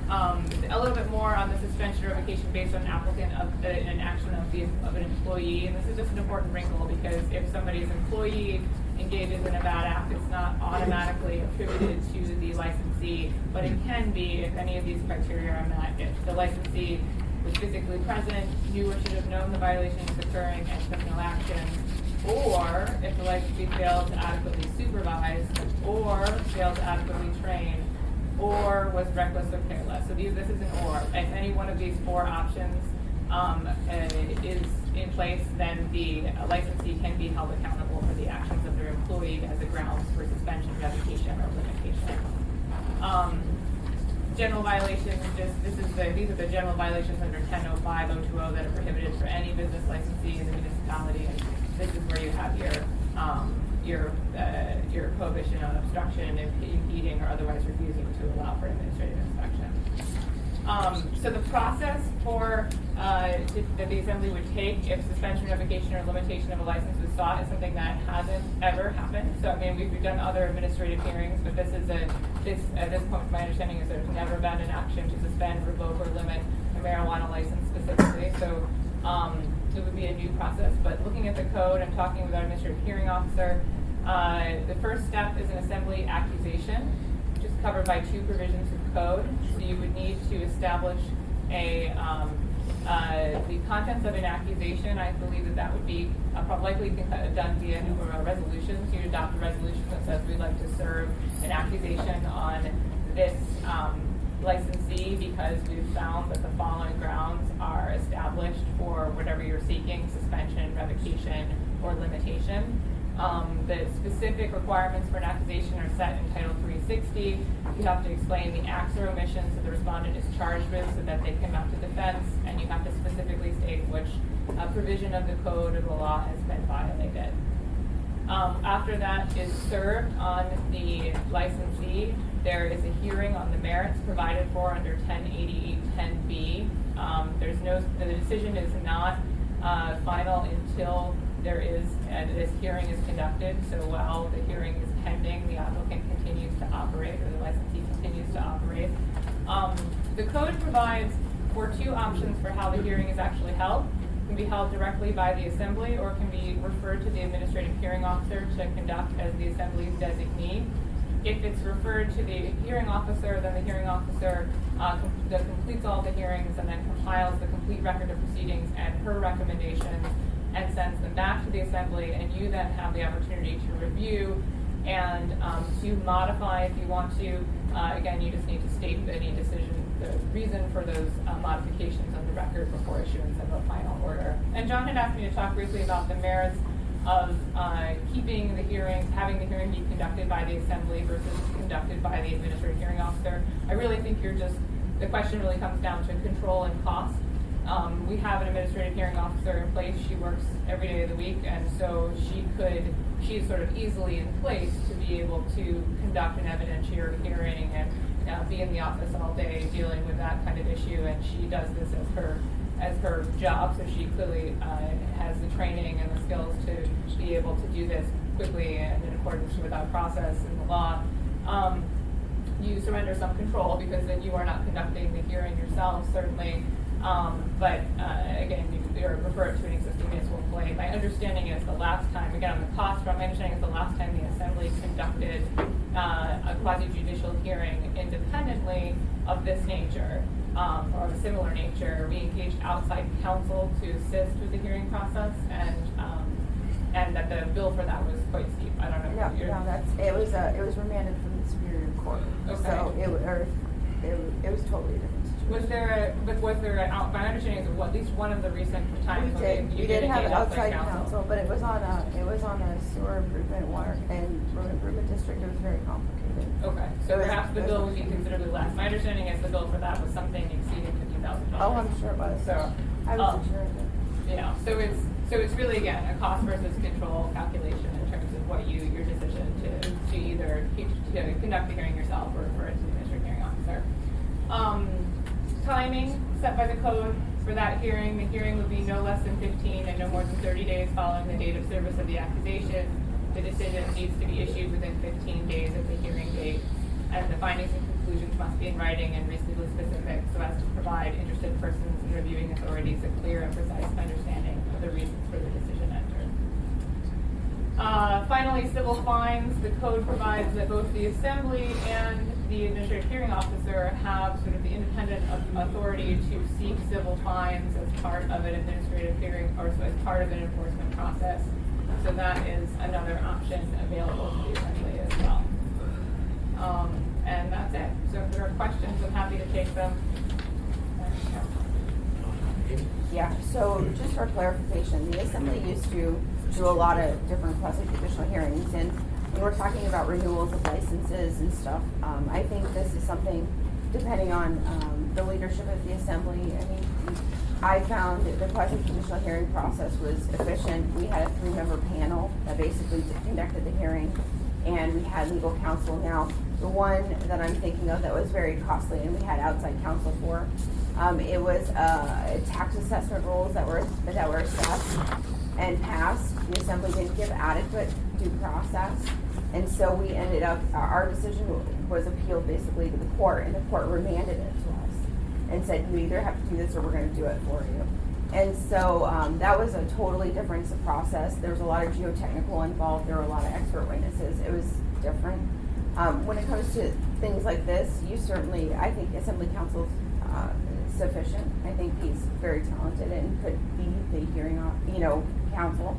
A little bit more on the suspension or revocation based on an action of an employee, and this is just an important wrinkle because if somebody's employee engages in a bad act, it's not automatically attributed to the licensee, but it can be if any of these criteria are met. If the licensee was physically present, knew or should have known the violation was occurring and took no action, or if the licensee failed to adequately supervise, or failed to adequately train, or was reckless or careless. So this is an or. If any one of these four options is in place, then the licensee can be held accountable for the actions of their employee as a grounds for suspension, revocation, or limitation. General violations, these are the general violations under 1005, 020 that are prohibited for any business licensee in the municipality. And this is where you have your prohibition on obstruction, impeding, or otherwise refusing to allow for administrative inspection. So the process for that the assembly would take if suspension, revocation, or limitation of a license was sought is something that hasn't ever happened. So I mean, we've done other administrative hearings, but this is at this point, my understanding is there's never been an action to suspend, revoke, or limit a marijuana license specifically. So it would be a new process. But looking at the code and talking with our administrative hearing officer, the first step is an assembly accusation, which is covered by two provisions of code. So you would need to establish the contents of an accusation. I believe that would be likely done via resolutions. You'd adopt a resolution that says we'd like to serve an accusation on this licensee because we've found that the following grounds are established for whatever you're seeking: suspension, revocation, or limitation. The specific requirements for an accusation are set in Title 360. You have to explain the acts or omissions that the respondent is charged with so that they can mount a defense, and you have to specifically state which provision of the code or the law has been violated. After that is served on the licensee, there is a hearing on the merits provided for under 1088-10B. The decision is not final until this hearing is conducted. So while the hearing is pending, the applicant continues to operate, or the licensee continues to operate. The code provides for two options for how the hearing is actually held. It can be held directly by the assembly, or it can be referred to the administrative hearing officer to conduct as the assembly's designee. If it's referred to the hearing officer, then the hearing officer completes all the hearings and then compiles the complete record of proceedings and her recommendations and sends them back to the assembly, and you then have the opportunity to review and to modify if you want to. Again, you just need to state any decision, the reason for those modifications on the record before issuance of a final order. And John had asked me to talk briefly about the merits of keeping the hearings, having the hearing be conducted by the assembly versus conducted by the administrative hearing officer. I really think the question really comes down to control and cost. We have an administrative hearing officer in place. She works every day of the week, and so she's sort of easily in place to be able to conduct an evidentiary hearing and be in the office all day dealing with that kind of issue. And she does this as her job, so she clearly has the training and the skills to be able to do this quickly and in accordance with our process and the law. You surrender some control because then you are not conducting the hearing yourself, certainly. But again, you refer it to an existing municipal employee. My understanding is the last time, again on the cost front, my understanding is the last time the assembly conducted a quasi-judicial hearing independently of this nature, or of a similar nature, we engaged outside counsel to assist with the hearing process, and that the bill for that was quite steep. I don't know. It was remanded from the Superior Court. Okay. So it was totally different. Was there my understanding is at least one of the recent times We did have outside counsel, but it was on a sewer improvement, water and road improvement district. It was very complicated. Okay, so perhaps the bill would be considerably less. My understanding is the bill for that was something exceeding $50,000. Oh, I'm sure it was. So I was sure of it. Yeah, so it's really again a cost versus control calculation in terms of what your decision to either to conduct the hearing yourself or refer it to the administrative hearing officer. Timing set by the code for that hearing. The hearing would be no less than 15 and no more than 30 days following the date of service of the accusation. The decision needs to be issued within 15 days of the hearing date, and the findings and conclusions must be in writing and reasonably specific so as to provide interested persons and reviewing authorities a clear and precise understanding of the reasons for the decision entered. Finally, civil fines. The code provides that both the assembly and the administrative hearing officer have sort of the independent authority to seek civil fines as part of an administrative hearing or as part of an enforcement process. So that is another option available to the assembly as well. And that's it. So if there are questions, I'm happy to take them. Yeah, so just for clarification, the assembly used to do a lot of different quasi-judicial hearings, and when we're talking about renewals of licenses and stuff, I think this is something, depending on the leadership of the assembly, I mean, I found that the quasi-judicial hearing process was efficient. We had a 3-member panel that basically conducted the hearing, and we had legal counsel. Now, the one that I'm thinking of that was very costly, and we had outside counsel for, it was tax assessment rules that were assessed and passed. The assembly didn't give adequate due process, and so we ended up, our decision was appealed basically to the court, and the court remanded it to us and said, you either have to do this or we're going to do it for you. And so that was a totally different process. There was a lot of geotechnical involved. There were a lot of expert witnesses. It was different. When it comes to things like this, you certainly, I think Assembly Counsel's sufficient. I think he's very talented and could be the hearing, counsel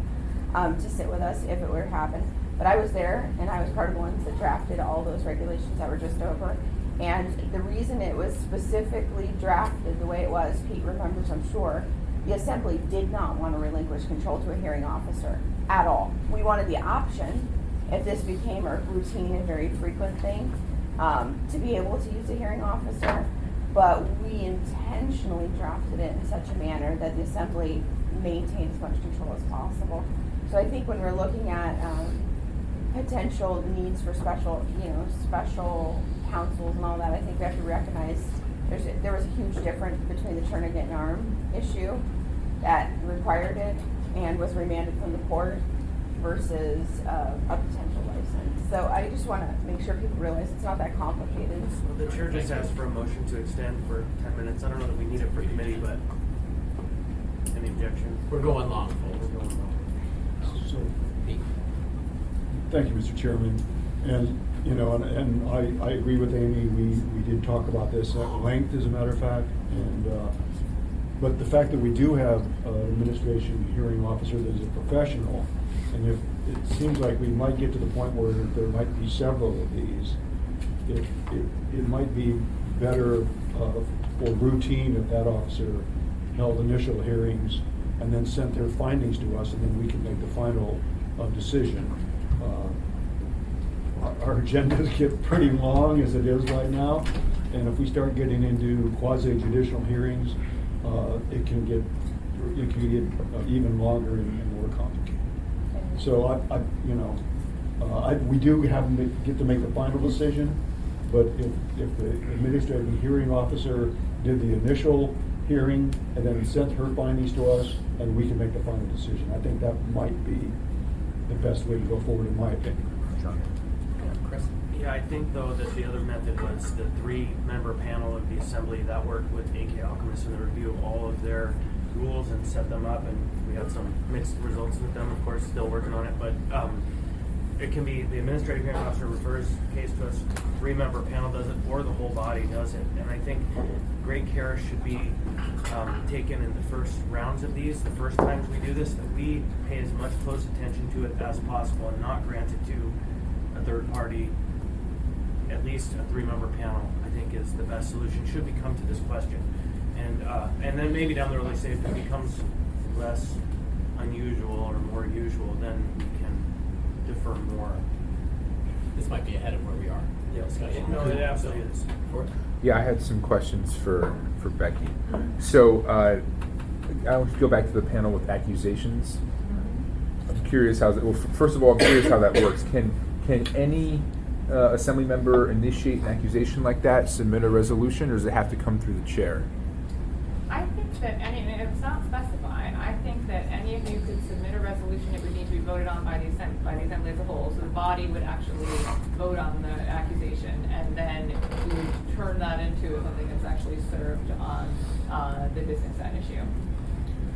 to sit with us if it were to happen. But I was there, and I was part of the ones that drafted all those regulations that were just over. And the reason it was specifically drafted the way it was, Pete remembers, I'm sure, the Assembly did not want to relinquish control to a hearing officer at all. We wanted the option, if this became a routine and very frequent thing, to be able to use a hearing officer. But we intentionally drafted it in such a manner that the Assembly maintained as much control as possible. So I think when we're looking at potential needs for special counsels and all that, I think we have to recognize there was a huge difference between the tourniquet and arm issue that required it and was remanded from the court versus a potential license. So I just want to make sure people realize it's not that complicated. Well, the chair just asked for a motion to extend for 10 minutes. I don't know that we need it for committee, but any objection? We're going long. We're going long. So, Pete. thank you, Mr. Chairman. And, I agree with Amy. We did talk about this at length, as a matter of fact. And, but the fact that we do have an administration hearing officer that is a professional, and if it seems like we might get to the point where there might be several of these, it might be better for routine if that officer held initial hearings and then sent their findings to us, and then we can make the final decision. Our agendas get pretty long as it is right now, and if we start getting into quasi-judicial hearings, it can get even longer and more complicated. So we do get to make the final decision, but if the administrative hearing officer did the initial hearing and then sent her findings to us, and we can make the final decision, I think that might be the best way to go forward, in my opinion. Chris? Yeah, I think though that the other method was the 3-member panel of the assembly that worked with AK Alchemist in the review of all of their rules and set them up, and we had some mixed results with them, of course, still working on it, but it can be the administrative hearing officer refers the case to us, 3-member panel does it, or the whole body does it. And I think great care should be taken in the first rounds of these, the first times we do this, that we pay as much close attention to it as possible and not grant it to a third party. At least a 3-member panel, I think, is the best solution should we come to this question. And then maybe down the road, say if it becomes less unusual or more usual, then we can defer more. This might be ahead of where we are. Yeah, no, it absolutely is. Yeah, I had some questions for Becky. So I'll go back to the panel with accusations. I'm curious how that. Well, first of all, I'm curious how that works. Can any assembly member initiate an accusation like that, submit a resolution, or does it have to come through the chair? I think that it's not specified. I think that any of you could submit a resolution. It would need to be voted on by the assembly as a whole. So the body would actually vote on the accusation, and then we would turn that into something that's actually served on the business end issue.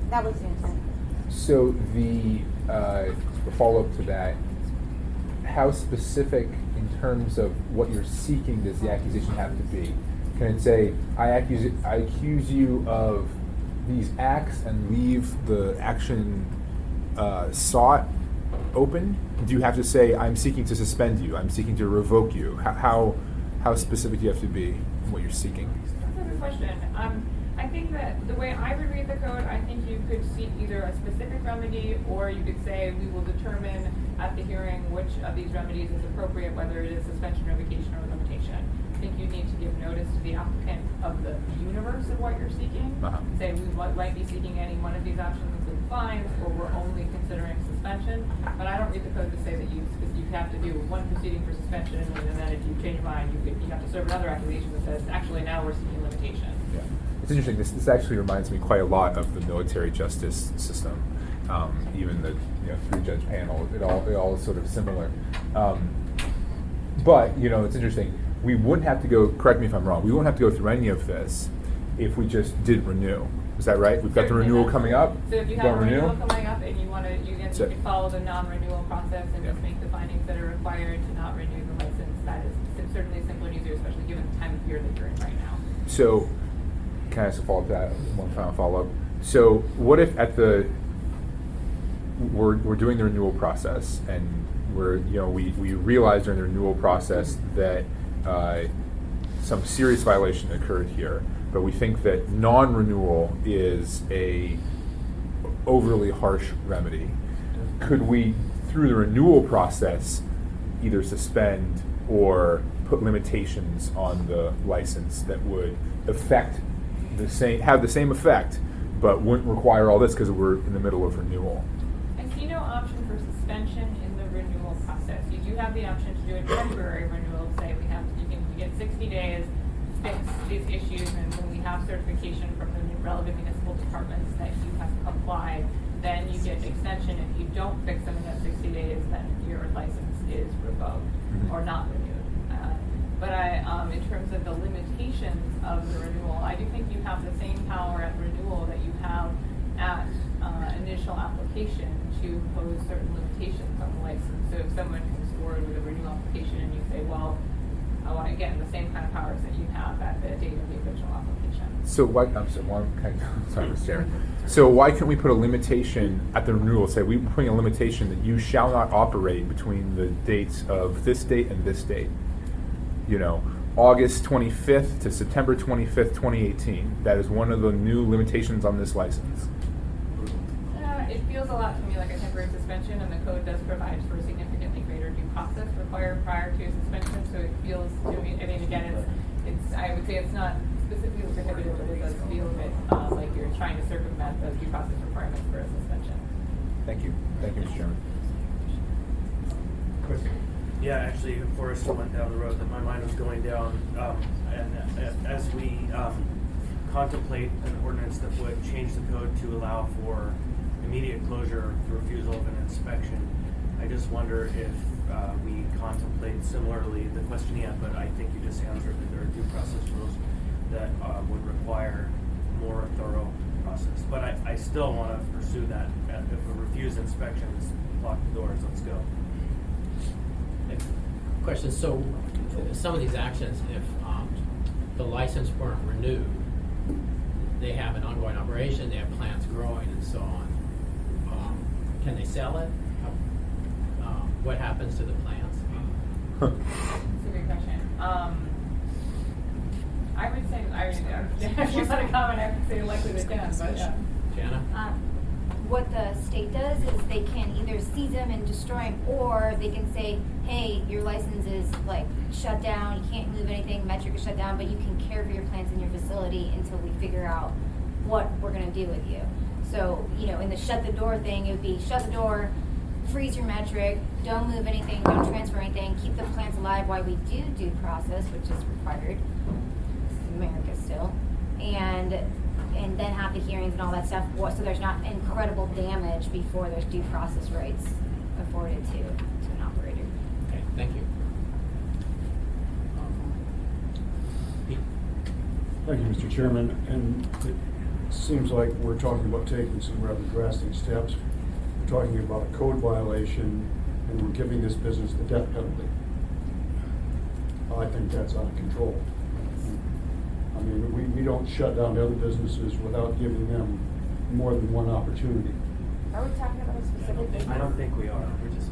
That was the intent. So the a follow-up to that, how specific in terms of what you're seeking does the accusation have to be? Can it say, I accuse you of these acts and leave the action sought open? Do you have to say, I'm seeking to suspend you, I'm seeking to revoke you? How specific do you have to be in what you're seeking? That's a good question. I think that the way I would read the code, I think you could seek either a specific remedy, or you could say we will determine at the hearing which of these remedies is appropriate, whether it is suspension, revocation, or limitation. I think you need to give notice to the applicant of the universe of what you're seeking. Say we might be seeking any one of these options, including fines, or we're only considering suspension. But I don't read the code to say that you have to do one proceeding for suspension, and then if you change your mind, you have to serve another accusation that says actually now we're seeking limitation. Yeah. It's interesting. This actually reminds me quite a lot of the military justice system. Even the 3-judge panel, it all is sort of similar. But it's interesting. We wouldn't have to go. Correct me if I'm wrong. We wouldn't have to go through any of this if we just did renew. Is that right? We've got the renewal coming up. So if you have a renewal coming up and you want to, you can follow the non-renewal process and just make the findings that are required to not renew the license. That is certainly simpler and easier, especially given the time of year that you're in right now. So, can I ask a follow-up to that? One final follow-up. So, what if at we're doing the renewal process, and we realize during the renewal process that some serious violation occurred here, but we think that non-renewal is a overly harsh remedy. Could we, through the renewal process, either suspend or put limitations on the license that would have the same effect, but wouldn't require all this because we're in the middle of renewal? I see no option for suspension in the renewal process. You do have the option to do a temporary renewal. Say you get 60 days, fix these issues, and when we have certification from the relevant municipal departments that you have applied, then you get extension. If you don't fix them in that 60 days, then your license is revoked or not renewed. But in terms of the limitations of the renewal, I do think you have the same power at renewal that you have at initial application to impose certain limitations on the license. So if someone comes forward with a renewal application and you say, well, I want to get the same kind of powers that you have at the date of the original application. So why? Sorry, Mr. Chairman. So why can't we put a limitation at the renewal? Say we're putting a limitation that you shall not operate between the dates of this date and this date. August 25th to September 25th, 2018. That is one of the new limitations on this license. It feels a lot to me like a temporary suspension, and the code does provide for a significantly greater due process required prior to suspension. So it feels to me, again, it's I would say it's not specifically prohibited, but it does feel a bit like you're trying to circumvent those due process requirements for a suspension. Thank you, Mr. Chairman. Chris? Yeah, actually, Forrest went down the road that my mind was going down, and as we contemplate an ordinance that would change the code to allow for immediate closure, the refusal of an inspection, I just wonder if we contemplate similarly the question he had, but I think you just answered that there are due process rules that would require more thorough process. But I still want to pursue that. If a refused inspection is lock the doors, let's go. Question, so some of these actions, if the license weren't renewed, they have an ongoing operation, they have plants growing and so on. Can they sell it? What happens to the plants? That's a great question. I would say, if you want to comment, I would say likely they can, but yeah. Jana? What the state does is they can either seize them and destroy them, or they can say, hey, your license is shut down, you can't move anything, metric is shut down, but you can care for your plants in your facility until we figure out what we're going to do with you. So, in the shut the door thing, it would be shut the door, freeze your metric, don't move anything, don't transfer anything, keep the plants alive while we do due process, which is required. This is America still. And then have the hearings and all that stuff, so there's not incredible damage before there's due process rights afforded to an operator. Okay, thank you. Pete? Thank you, Mr. Chairman. And it seems like we're talking about taking some rather drastic steps. We're talking about a code violation and we're giving this business the death penalty. I think that's out of control. I mean, we don't shut down other businesses without giving them more than one opportunity. Are we talking about a specific business? I don't think we are. We're just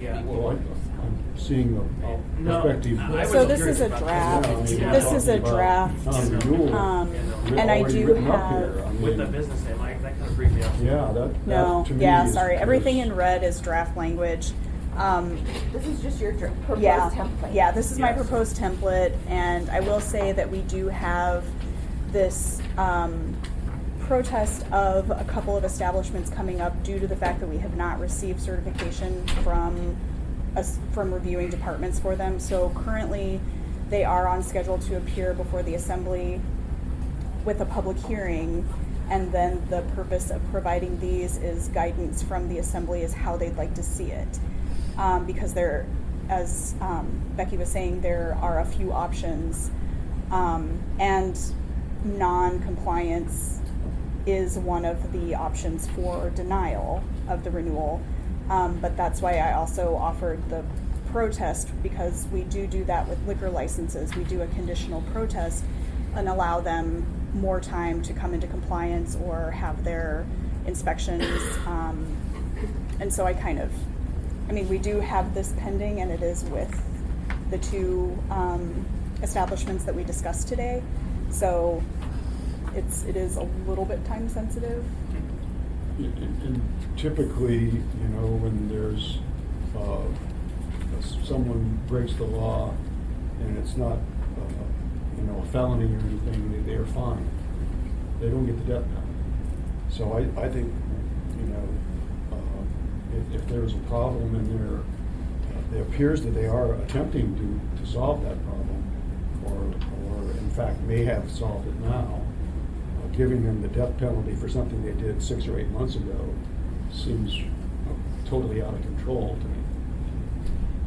yeah. Well, I'm seeing the No, perspective. I was So this curious is a about draft. that. Yeah, I mean, This we're is a talking about draft. non-renewal, And I already do written up have- here. I With the mean, business name, that kind of freaked me out. Yeah, that No, to me yeah, is- sorry. Everything is- in red is draft language. This is just your proposed Yeah, template. yeah, this is my Yes. proposed template, and I will say that we do have this protest of a couple of establishments coming up due to the fact that we have not received certification from reviewing departments for them. So currently, they are on schedule to appear before the assembly with a public hearing, and then the purpose of providing these is guidance from the assembly as how they'd like to see it. Because there, as Becky was saying, there are a few options, and non-compliance is one of the options for denial of the renewal. But that's why I also offered the protest, because we do that with liquor licenses. We do a conditional protest and allow them more time to come into compliance or have their inspections. And so we do have this pending, and it is with the two establishments that we discussed today. So it is a little bit time sensitive. And typically, when there's, someone breaks the law and it's not, a felony or anything, they're fine. They don't get the death penalty. So I think, if there's a problem and it appears that they are attempting to solve that problem, or in fact may have solved it now, giving them the death penalty for something they did 6 or 8 months ago seems totally out of control to me.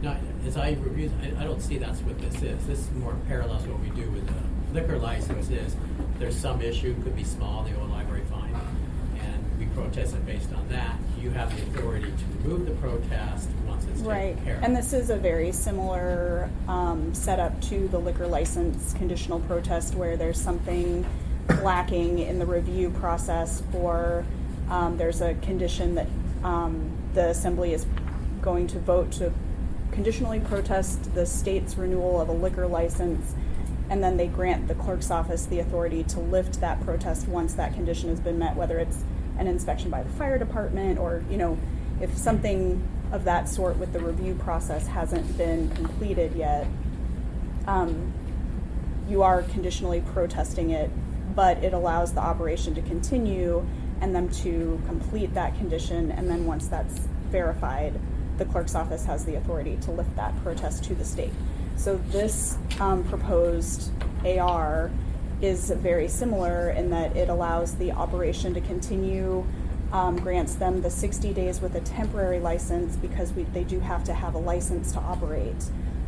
No, as I reviewed, I don't see that's what this is. This is more parallels what we do with the liquor licenses. There's some issue, could be small, the old library fine, and we protest it based on that. You have the authority to remove the protest once it's taken care of. And this is a very similar setup to the liquor license conditional protest, where there's something lacking in the review process, or there's a condition that the assembly is going to vote to conditionally protest the state's renewal of a liquor license, and then they grant the clerk's office the authority to lift that protest once that condition has been met, whether it's an inspection by the fire department, or if something of that sort with the review process hasn't been completed yet. You are conditionally protesting it, but it allows the operation to continue and them to complete that condition, and then once that's verified, the clerk's office has the authority to lift that protest to the state. So this proposed AR is very similar in that it allows the operation to continue, grants them the 60 days with a temporary license, because they do have to have a license to operate.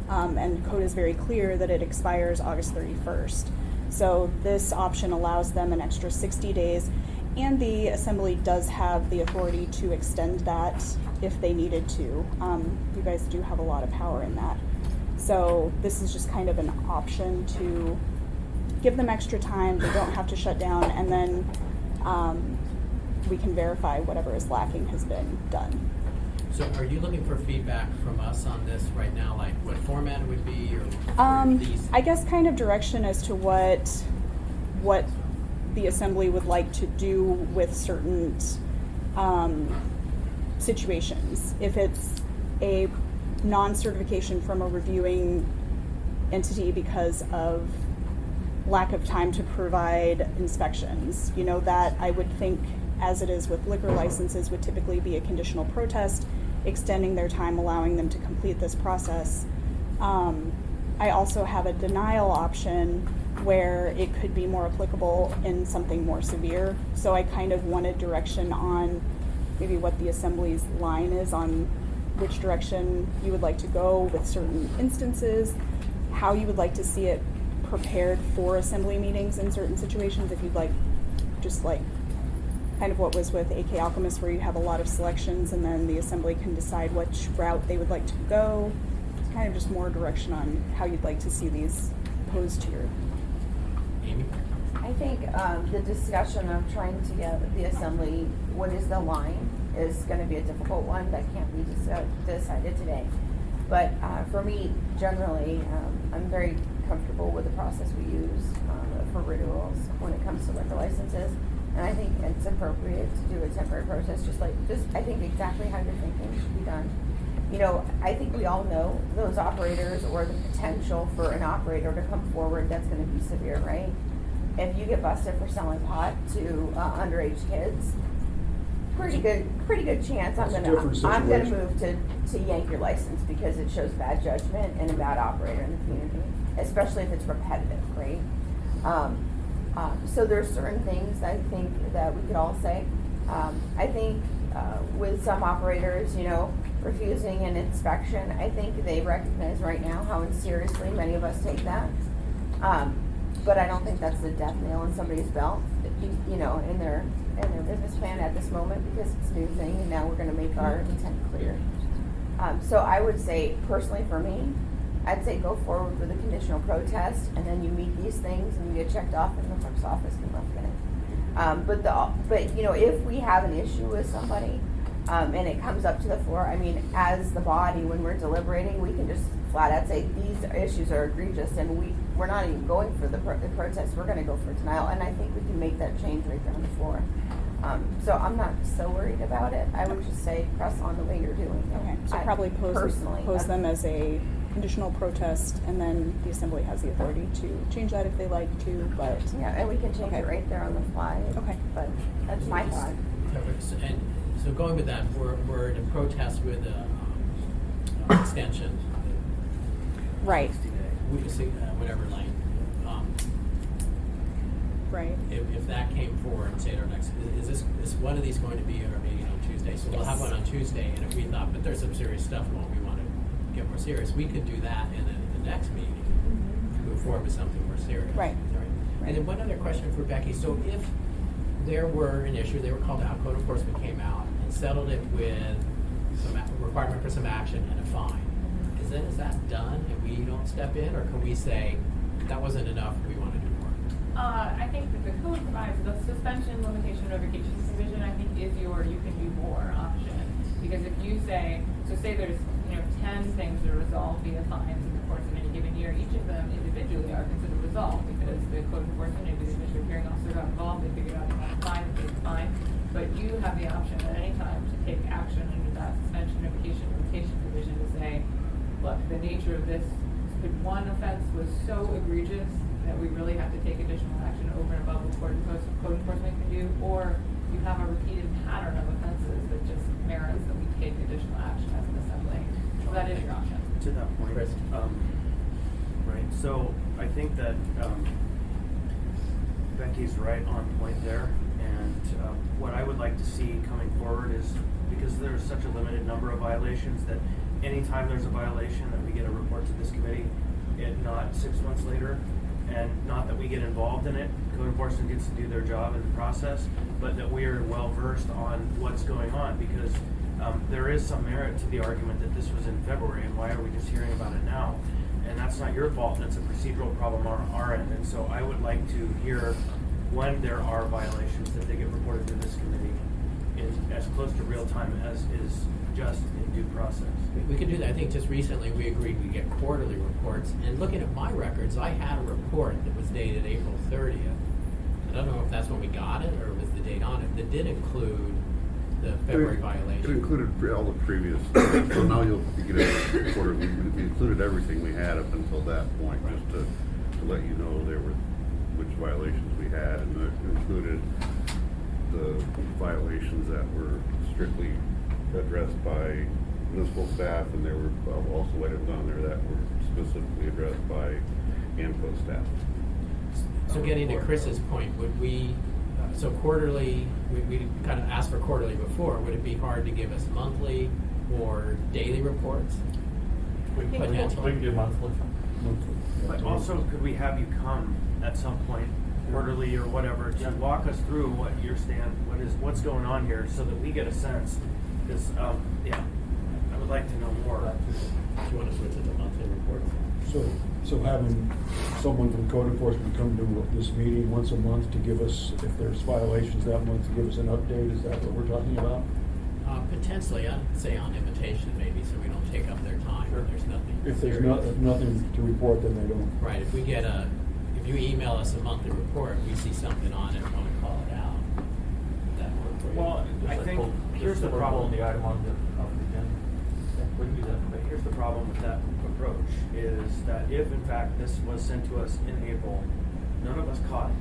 And code is very clear that it expires August 31st. So this option allows them an extra 60 days, and the assembly does have the authority to extend that if they needed to. You guys do have a lot of power in that. So this is just kind of an option to give them extra time. They don't have to shut down, and then we can verify whatever is lacking has been done. So are you looking for feedback from us on this right now, like what format it would be, or these? I guess kind of direction as to what the assembly would like to do with certain situations. If it's a non-certification from a reviewing entity because of lack of time to provide inspections, that I would think, as it is with liquor licenses, would typically be a conditional protest, extending their time, allowing them to complete this process. I also have a denial option where it could be more applicable in something more severe. So I kind of wanted direction on maybe what the assembly's line is on which direction you would like to go with certain instances, how you would like to see it prepared for assembly meetings in certain situations, if you'd like just like kind of what was with AK Alchemist, where you have a lot of selections and then the assembly can decide which route they would like to go. It's kind of just more direction on how you'd like to see these posed to your. Amy? I think the discussion of trying to get the assembly, what is the line, is going to be a difficult one that can't be decided today. But for me, generally, I'm very comfortable with the process we use for renewals when it comes to liquor licenses. And I think it's appropriate to do a temporary protest, I think exactly how you're thinking should be done. You know, I think we all know those operators or the potential for an operator to come forward that's going to be severe, right? If you get busted for selling pot to underage kids, pretty good chance I'm That's a different gonna situation. move to yank your license because it shows bad judgment and a bad operator in the community, especially if it's repetitive, right? So there's certain things I think that we could all say. I think with some operators, you know, refusing an inspection, I think they recognize right now how seriously many of us take that. But I don't think that's the death nail in somebody's belt, you know, in their business plan at this moment, because it's a new thing and now we're going to make our intent clear. So I would say, personally for me, I'd say go forward with a conditional protest, and then you meet these things and you get checked off, and the clerk's office can look at it. But you know, if we have an issue with somebody and it comes up to the floor, I mean, as the body, when we're deliberating, we can just flat out say these issues are egregious, and we're not even going for the protest. We're going to go for denial, and I think we can make that change right there on the floor. So I'm not so worried about it. I would just say press on the way you're doing it. Okay, so probably pose them as a conditional protest, and then the assembly has the authority to change that if they like to, but. Yeah, and we can change Okay. it right there on the fly. Okay. But that's my thought. And so going with that, we're in protest with an extension. Right. Whatever lane. Right. If that came forward, say at our next, is one of these going to be at our meeting on Tuesday? So we'll have one on Tuesday, and if we thought, but there's some serious stuff going, we want to get more serious, we could do that, and then at the next meeting, move forward with something more serious. Right. And then one other question for Becky. So if there were an issue, they were called out, code enforcement came out and settled it with some requirement for some action and a fine, is that done and we don't step in, or can we say that wasn't enough, we want to do more? I think that the code provides the suspension, limitation, revocation provision, I think is your you can do more option. Because if you say, so say there's 10 things that are resolved via fines in the course of any given year, each of them individually are considered resolved because the code enforcement, maybe the administrative hearing officer got involved, they figured out the fine, they paid the fine. But you have the option at any time to take action under that suspension, revocation, limitation provision to say, look, the nature of this one offense was so egregious that we really have to take additional action over and above what code enforcement can do, or you have a repeated pattern of offenses that just merits that we take additional action as an assembly. So that is your option. To that point, Chris. Right, so I think that Becky's right on point there, and what I would like to see coming forward is, because there's such a limited number of violations, that anytime there's a violation that we get a report to this committee, not 6 months later, and not that we get involved in it, code enforcement gets to do their job in the process, but that we are well versed on what's going on, because there is some merit to the argument that this was in February, and why are we just hearing about it now? And that's not your fault, that's a procedural problem on our end, and so I would like to hear when there are violations that they get reported to this committee in as close to real time as is just in due process. We could do that. I think just recently we agreed we get quarterly reports. And looking at my records, I had a report that was dated April 30th. I don't know if that's when we got it or was the date on it. That did include the February violation. It included all the previous, so now you'll get a quarterly. We included everything we had up until that point, just to let you know which violations we had, and it included the violations that were strictly addressed by municipal staff, and there were also items on there that were specifically addressed by AMCO staff. So getting to Chris's point, would we, so quarterly, we kind of asked for quarterly before, would it be hard to give us monthly or daily reports? We can do monthly. But also, could we have you come at some point quarterly or whatever, to walk us through what your what's going on here, so that we get a sense. Because, yeah, I would like to know more. Do you want to switch to the monthly report? So having someone from code enforcement come to this meeting once a month to give us, if there's violations that month, to give us an update, is that what we're talking about? Potentially, I'd say on invitation maybe, so we don't take up their time. If there's nothing. If there's serious. nothing to report, then they don't. Right, if you email us a monthly report, we see something on it and want to call it out. Would that work for you? Well, I think, here's the problem. The item on the agenda. We can do that. But here's the problem with that approach, is that if in fact this was sent to us in April, none of us caught it,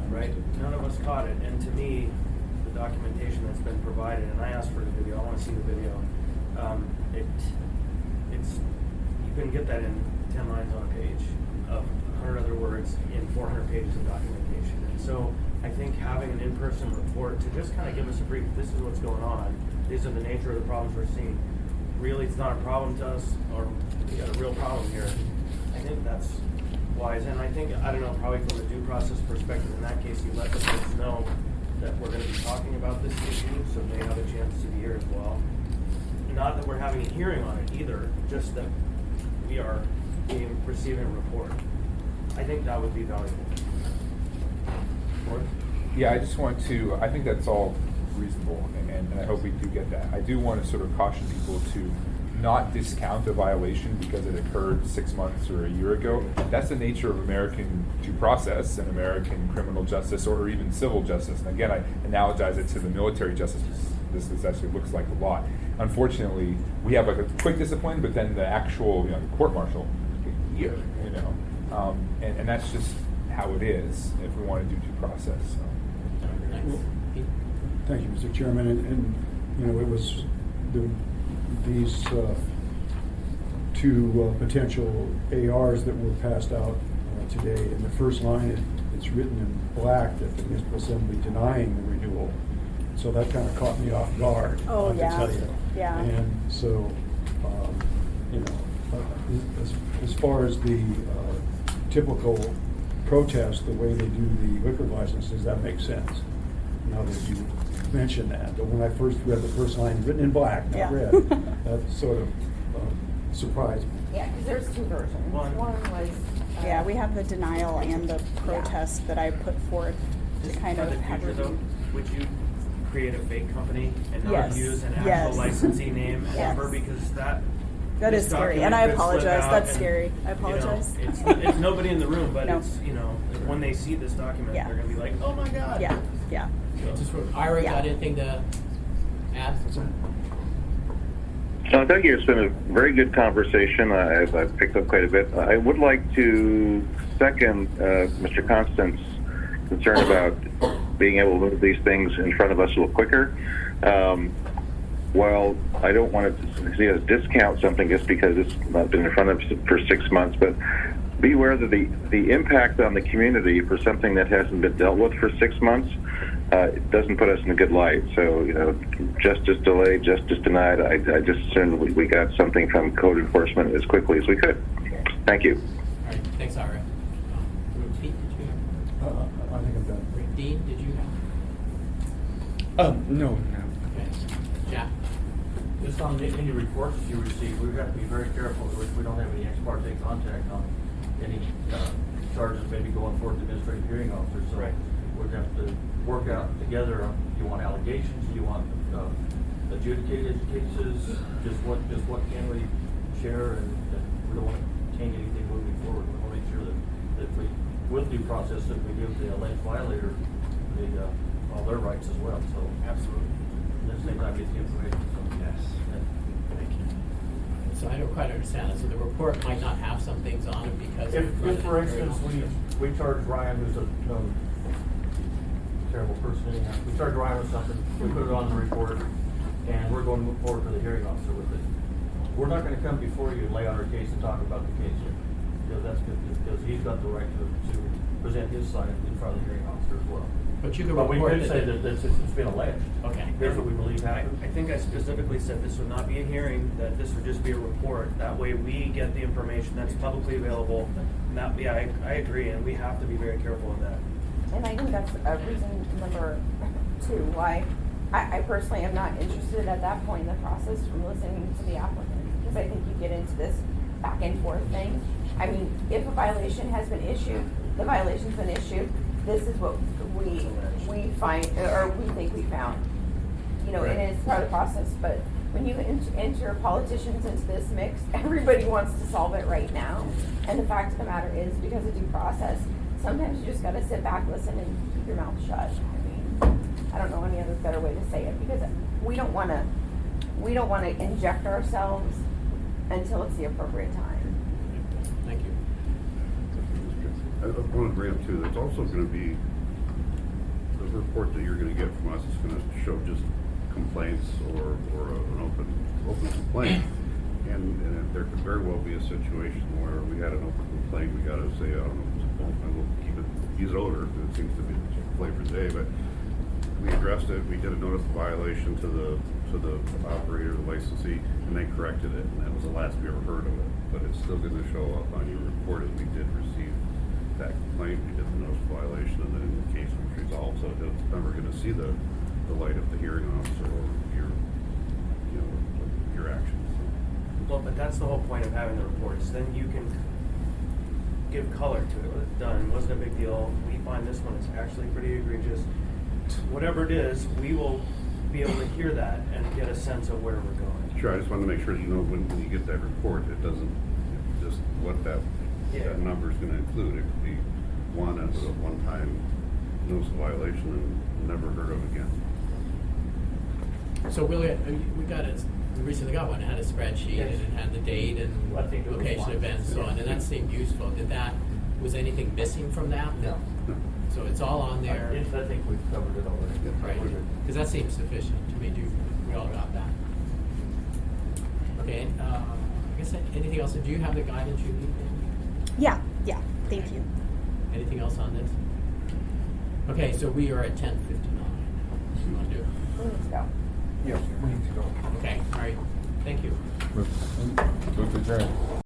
right? None of us caught it, and to me, the documentation that's been provided, and I asked for the video, I wanna see the video, you can get that in 10 lines on a page, of 100 other words in 400 pages of documentation. And so I think having an in-person report to just kind of give us a brief, this is what's going on, these are the nature of the problems we're seeing. Really, it's not a problem to us, or we got a real problem here. I think that's wise, and I think, I don't know, probably from a due process perspective, in that case, you let the folks know that we're gonna be talking about this issue, so they have a chance to be here as well. Not that we're having a hearing on it either, just that we are receiving a report. I think that would be valuable. Yeah, I think that's all reasonable, and I hope we do get that. I do want to sort of caution people to not discount a violation because it occurred 6 months or a year ago. That's the nature of American due process and American criminal justice, or even civil justice. And again, I analogize it to the military justice. This actually looks like a lot. Unfortunately, we have like a quick discipline, but then the actual court-martial, a year, and that's just how it is if we want to do due process. So. Thank you, Mr. Chairman. And it was these two potential ARs that were passed out today. In the first line, it's written in black that the municipal assembly denying the renewal. So that kind of caught me off guard. Oh, I have to tell you. Yeah. And so, as far as the typical protest, the way they do the liquor licenses, that makes sense. Now that you mention that, but when I first read the first line written in black, not red, that sort of surprised me. Yeah, because there's two versions. One was. Yeah, we have the denial and the protest that I put forth to Just kind for of the have future, though, review. would you create a fake company and not Yes. use an actual Yes. licensee name and Yes. number, because that That is scary, and I document could slip apologize. out That's and, scary. I apologize. It's nobody in the room, but No. it's when they see this document, Yeah. they're gonna be like, oh my god. Yeah, yeah. Ira, Yeah. got anything to add? So thank you. It's been a very good conversation. I've picked up quite a bit. I would like to second Mr. Constant's concern about being able to move these things in front of us a little quicker. While I don't want to see us discount something just because it's not been in front of us for 6 months, but be aware that the impact on the community for something that hasn't been dealt with for 6 months, it doesn't put us in a good light. So, justice delayed, justice denied. I just assumed we got something from code enforcement as quickly as we could. Thank you. All right, thanks, Ira. Pete, did you have? I think I'm done. Dean, did you have? No. Okay. Jack? Just on any reports that you receive, we have to be very careful that we don't have any ex parte contact on any charges maybe going forward to administrative hearing officers. So we're going to have to work out together on, do you want allegations, do you want adjudicated cases, just what can we share, and we don't want to change anything moving forward. We want to make sure that we, with due process, that we give the alleged violator all their rights as well. So absolutely. At the same time, get the information. So Yes. Thank you. So I don't quite understand that. So the report might not have some things on it because if for instance, we charge Ryan, who's a terrible person anyhow, we charge Ryan with something, we put it on the report, and we're going to move forward to the hearing officer with it. We're not going to come before you and lay out our case and talk about the case here, because that's good, because he's got the right to present his side in front of the hearing officer as well. But you could But we report could say that it's been alleged. Okay. Here's what we believe I happened. think I specifically said this would not be a hearing, that this would just be a report. That way we get the information that's publicly available. And that, yeah, I agree, and we have to be very careful of that. And I think that's a reason number two why I personally am not interested at that point in the process from listening to the applicant, because I think you get into this back and forth thing. I mean, if a violation has been issued, the violation's been issued, this is what we find, or we think we found. You know, and it's part of the process, but when you enter politicians into this mix, everybody wants to solve it right now. And the fact of the matter is, because of due process, sometimes you just gotta sit back, listen, and keep your mouth shut. I mean, I don't know any other better way to say it, because we don't wanna inject ourselves until it's the appropriate time. Thank you. I want to bring up too, there's also going to be, the report that you're going to get from us is going to show just complaints or an open complaint. And there could very well be a situation where we had an open complaint, we got to say, I don't know, we'll keep it, use odor, it seems to be the flavor today, but we addressed it, we did a notice of violation to the operator, the licensee, and they corrected it, and that was the last we ever heard of it. But it's still going to show up on your report as we did receive that complaint, we did the notice of violation, and then the case was resolved, so it's never going to see the light of the hearing officer or your actions. Well, but that's the whole point of having the reports. Then you can give color to it. It's done. It wasn't a big deal. We find this one is actually pretty egregious. Whatever it is, we will be able to hear that and get a sense of where we're going. Sure, I just wanted to make sure you know when you get that report, it doesn't, just what that number is going to include. It could be one as a one-time notice of violation and never heard of again. So Willie, we recently got one, it had a spreadsheet and it had the date and I think it was location, fine. events, so on, and that seemed useful. Was anything missing from that? No. So it's all on there? I think we've covered it already. Right, We're good. because that seems sufficient to me, we all got that. Okay, I guess anything else, do you have the guidance you need? Yeah, thank you. Anything else on this? Okay, so we are at 10:59. What do you want to do? We need to go. Yes, we need to go. Okay, all right, thank you. Move to adjourn.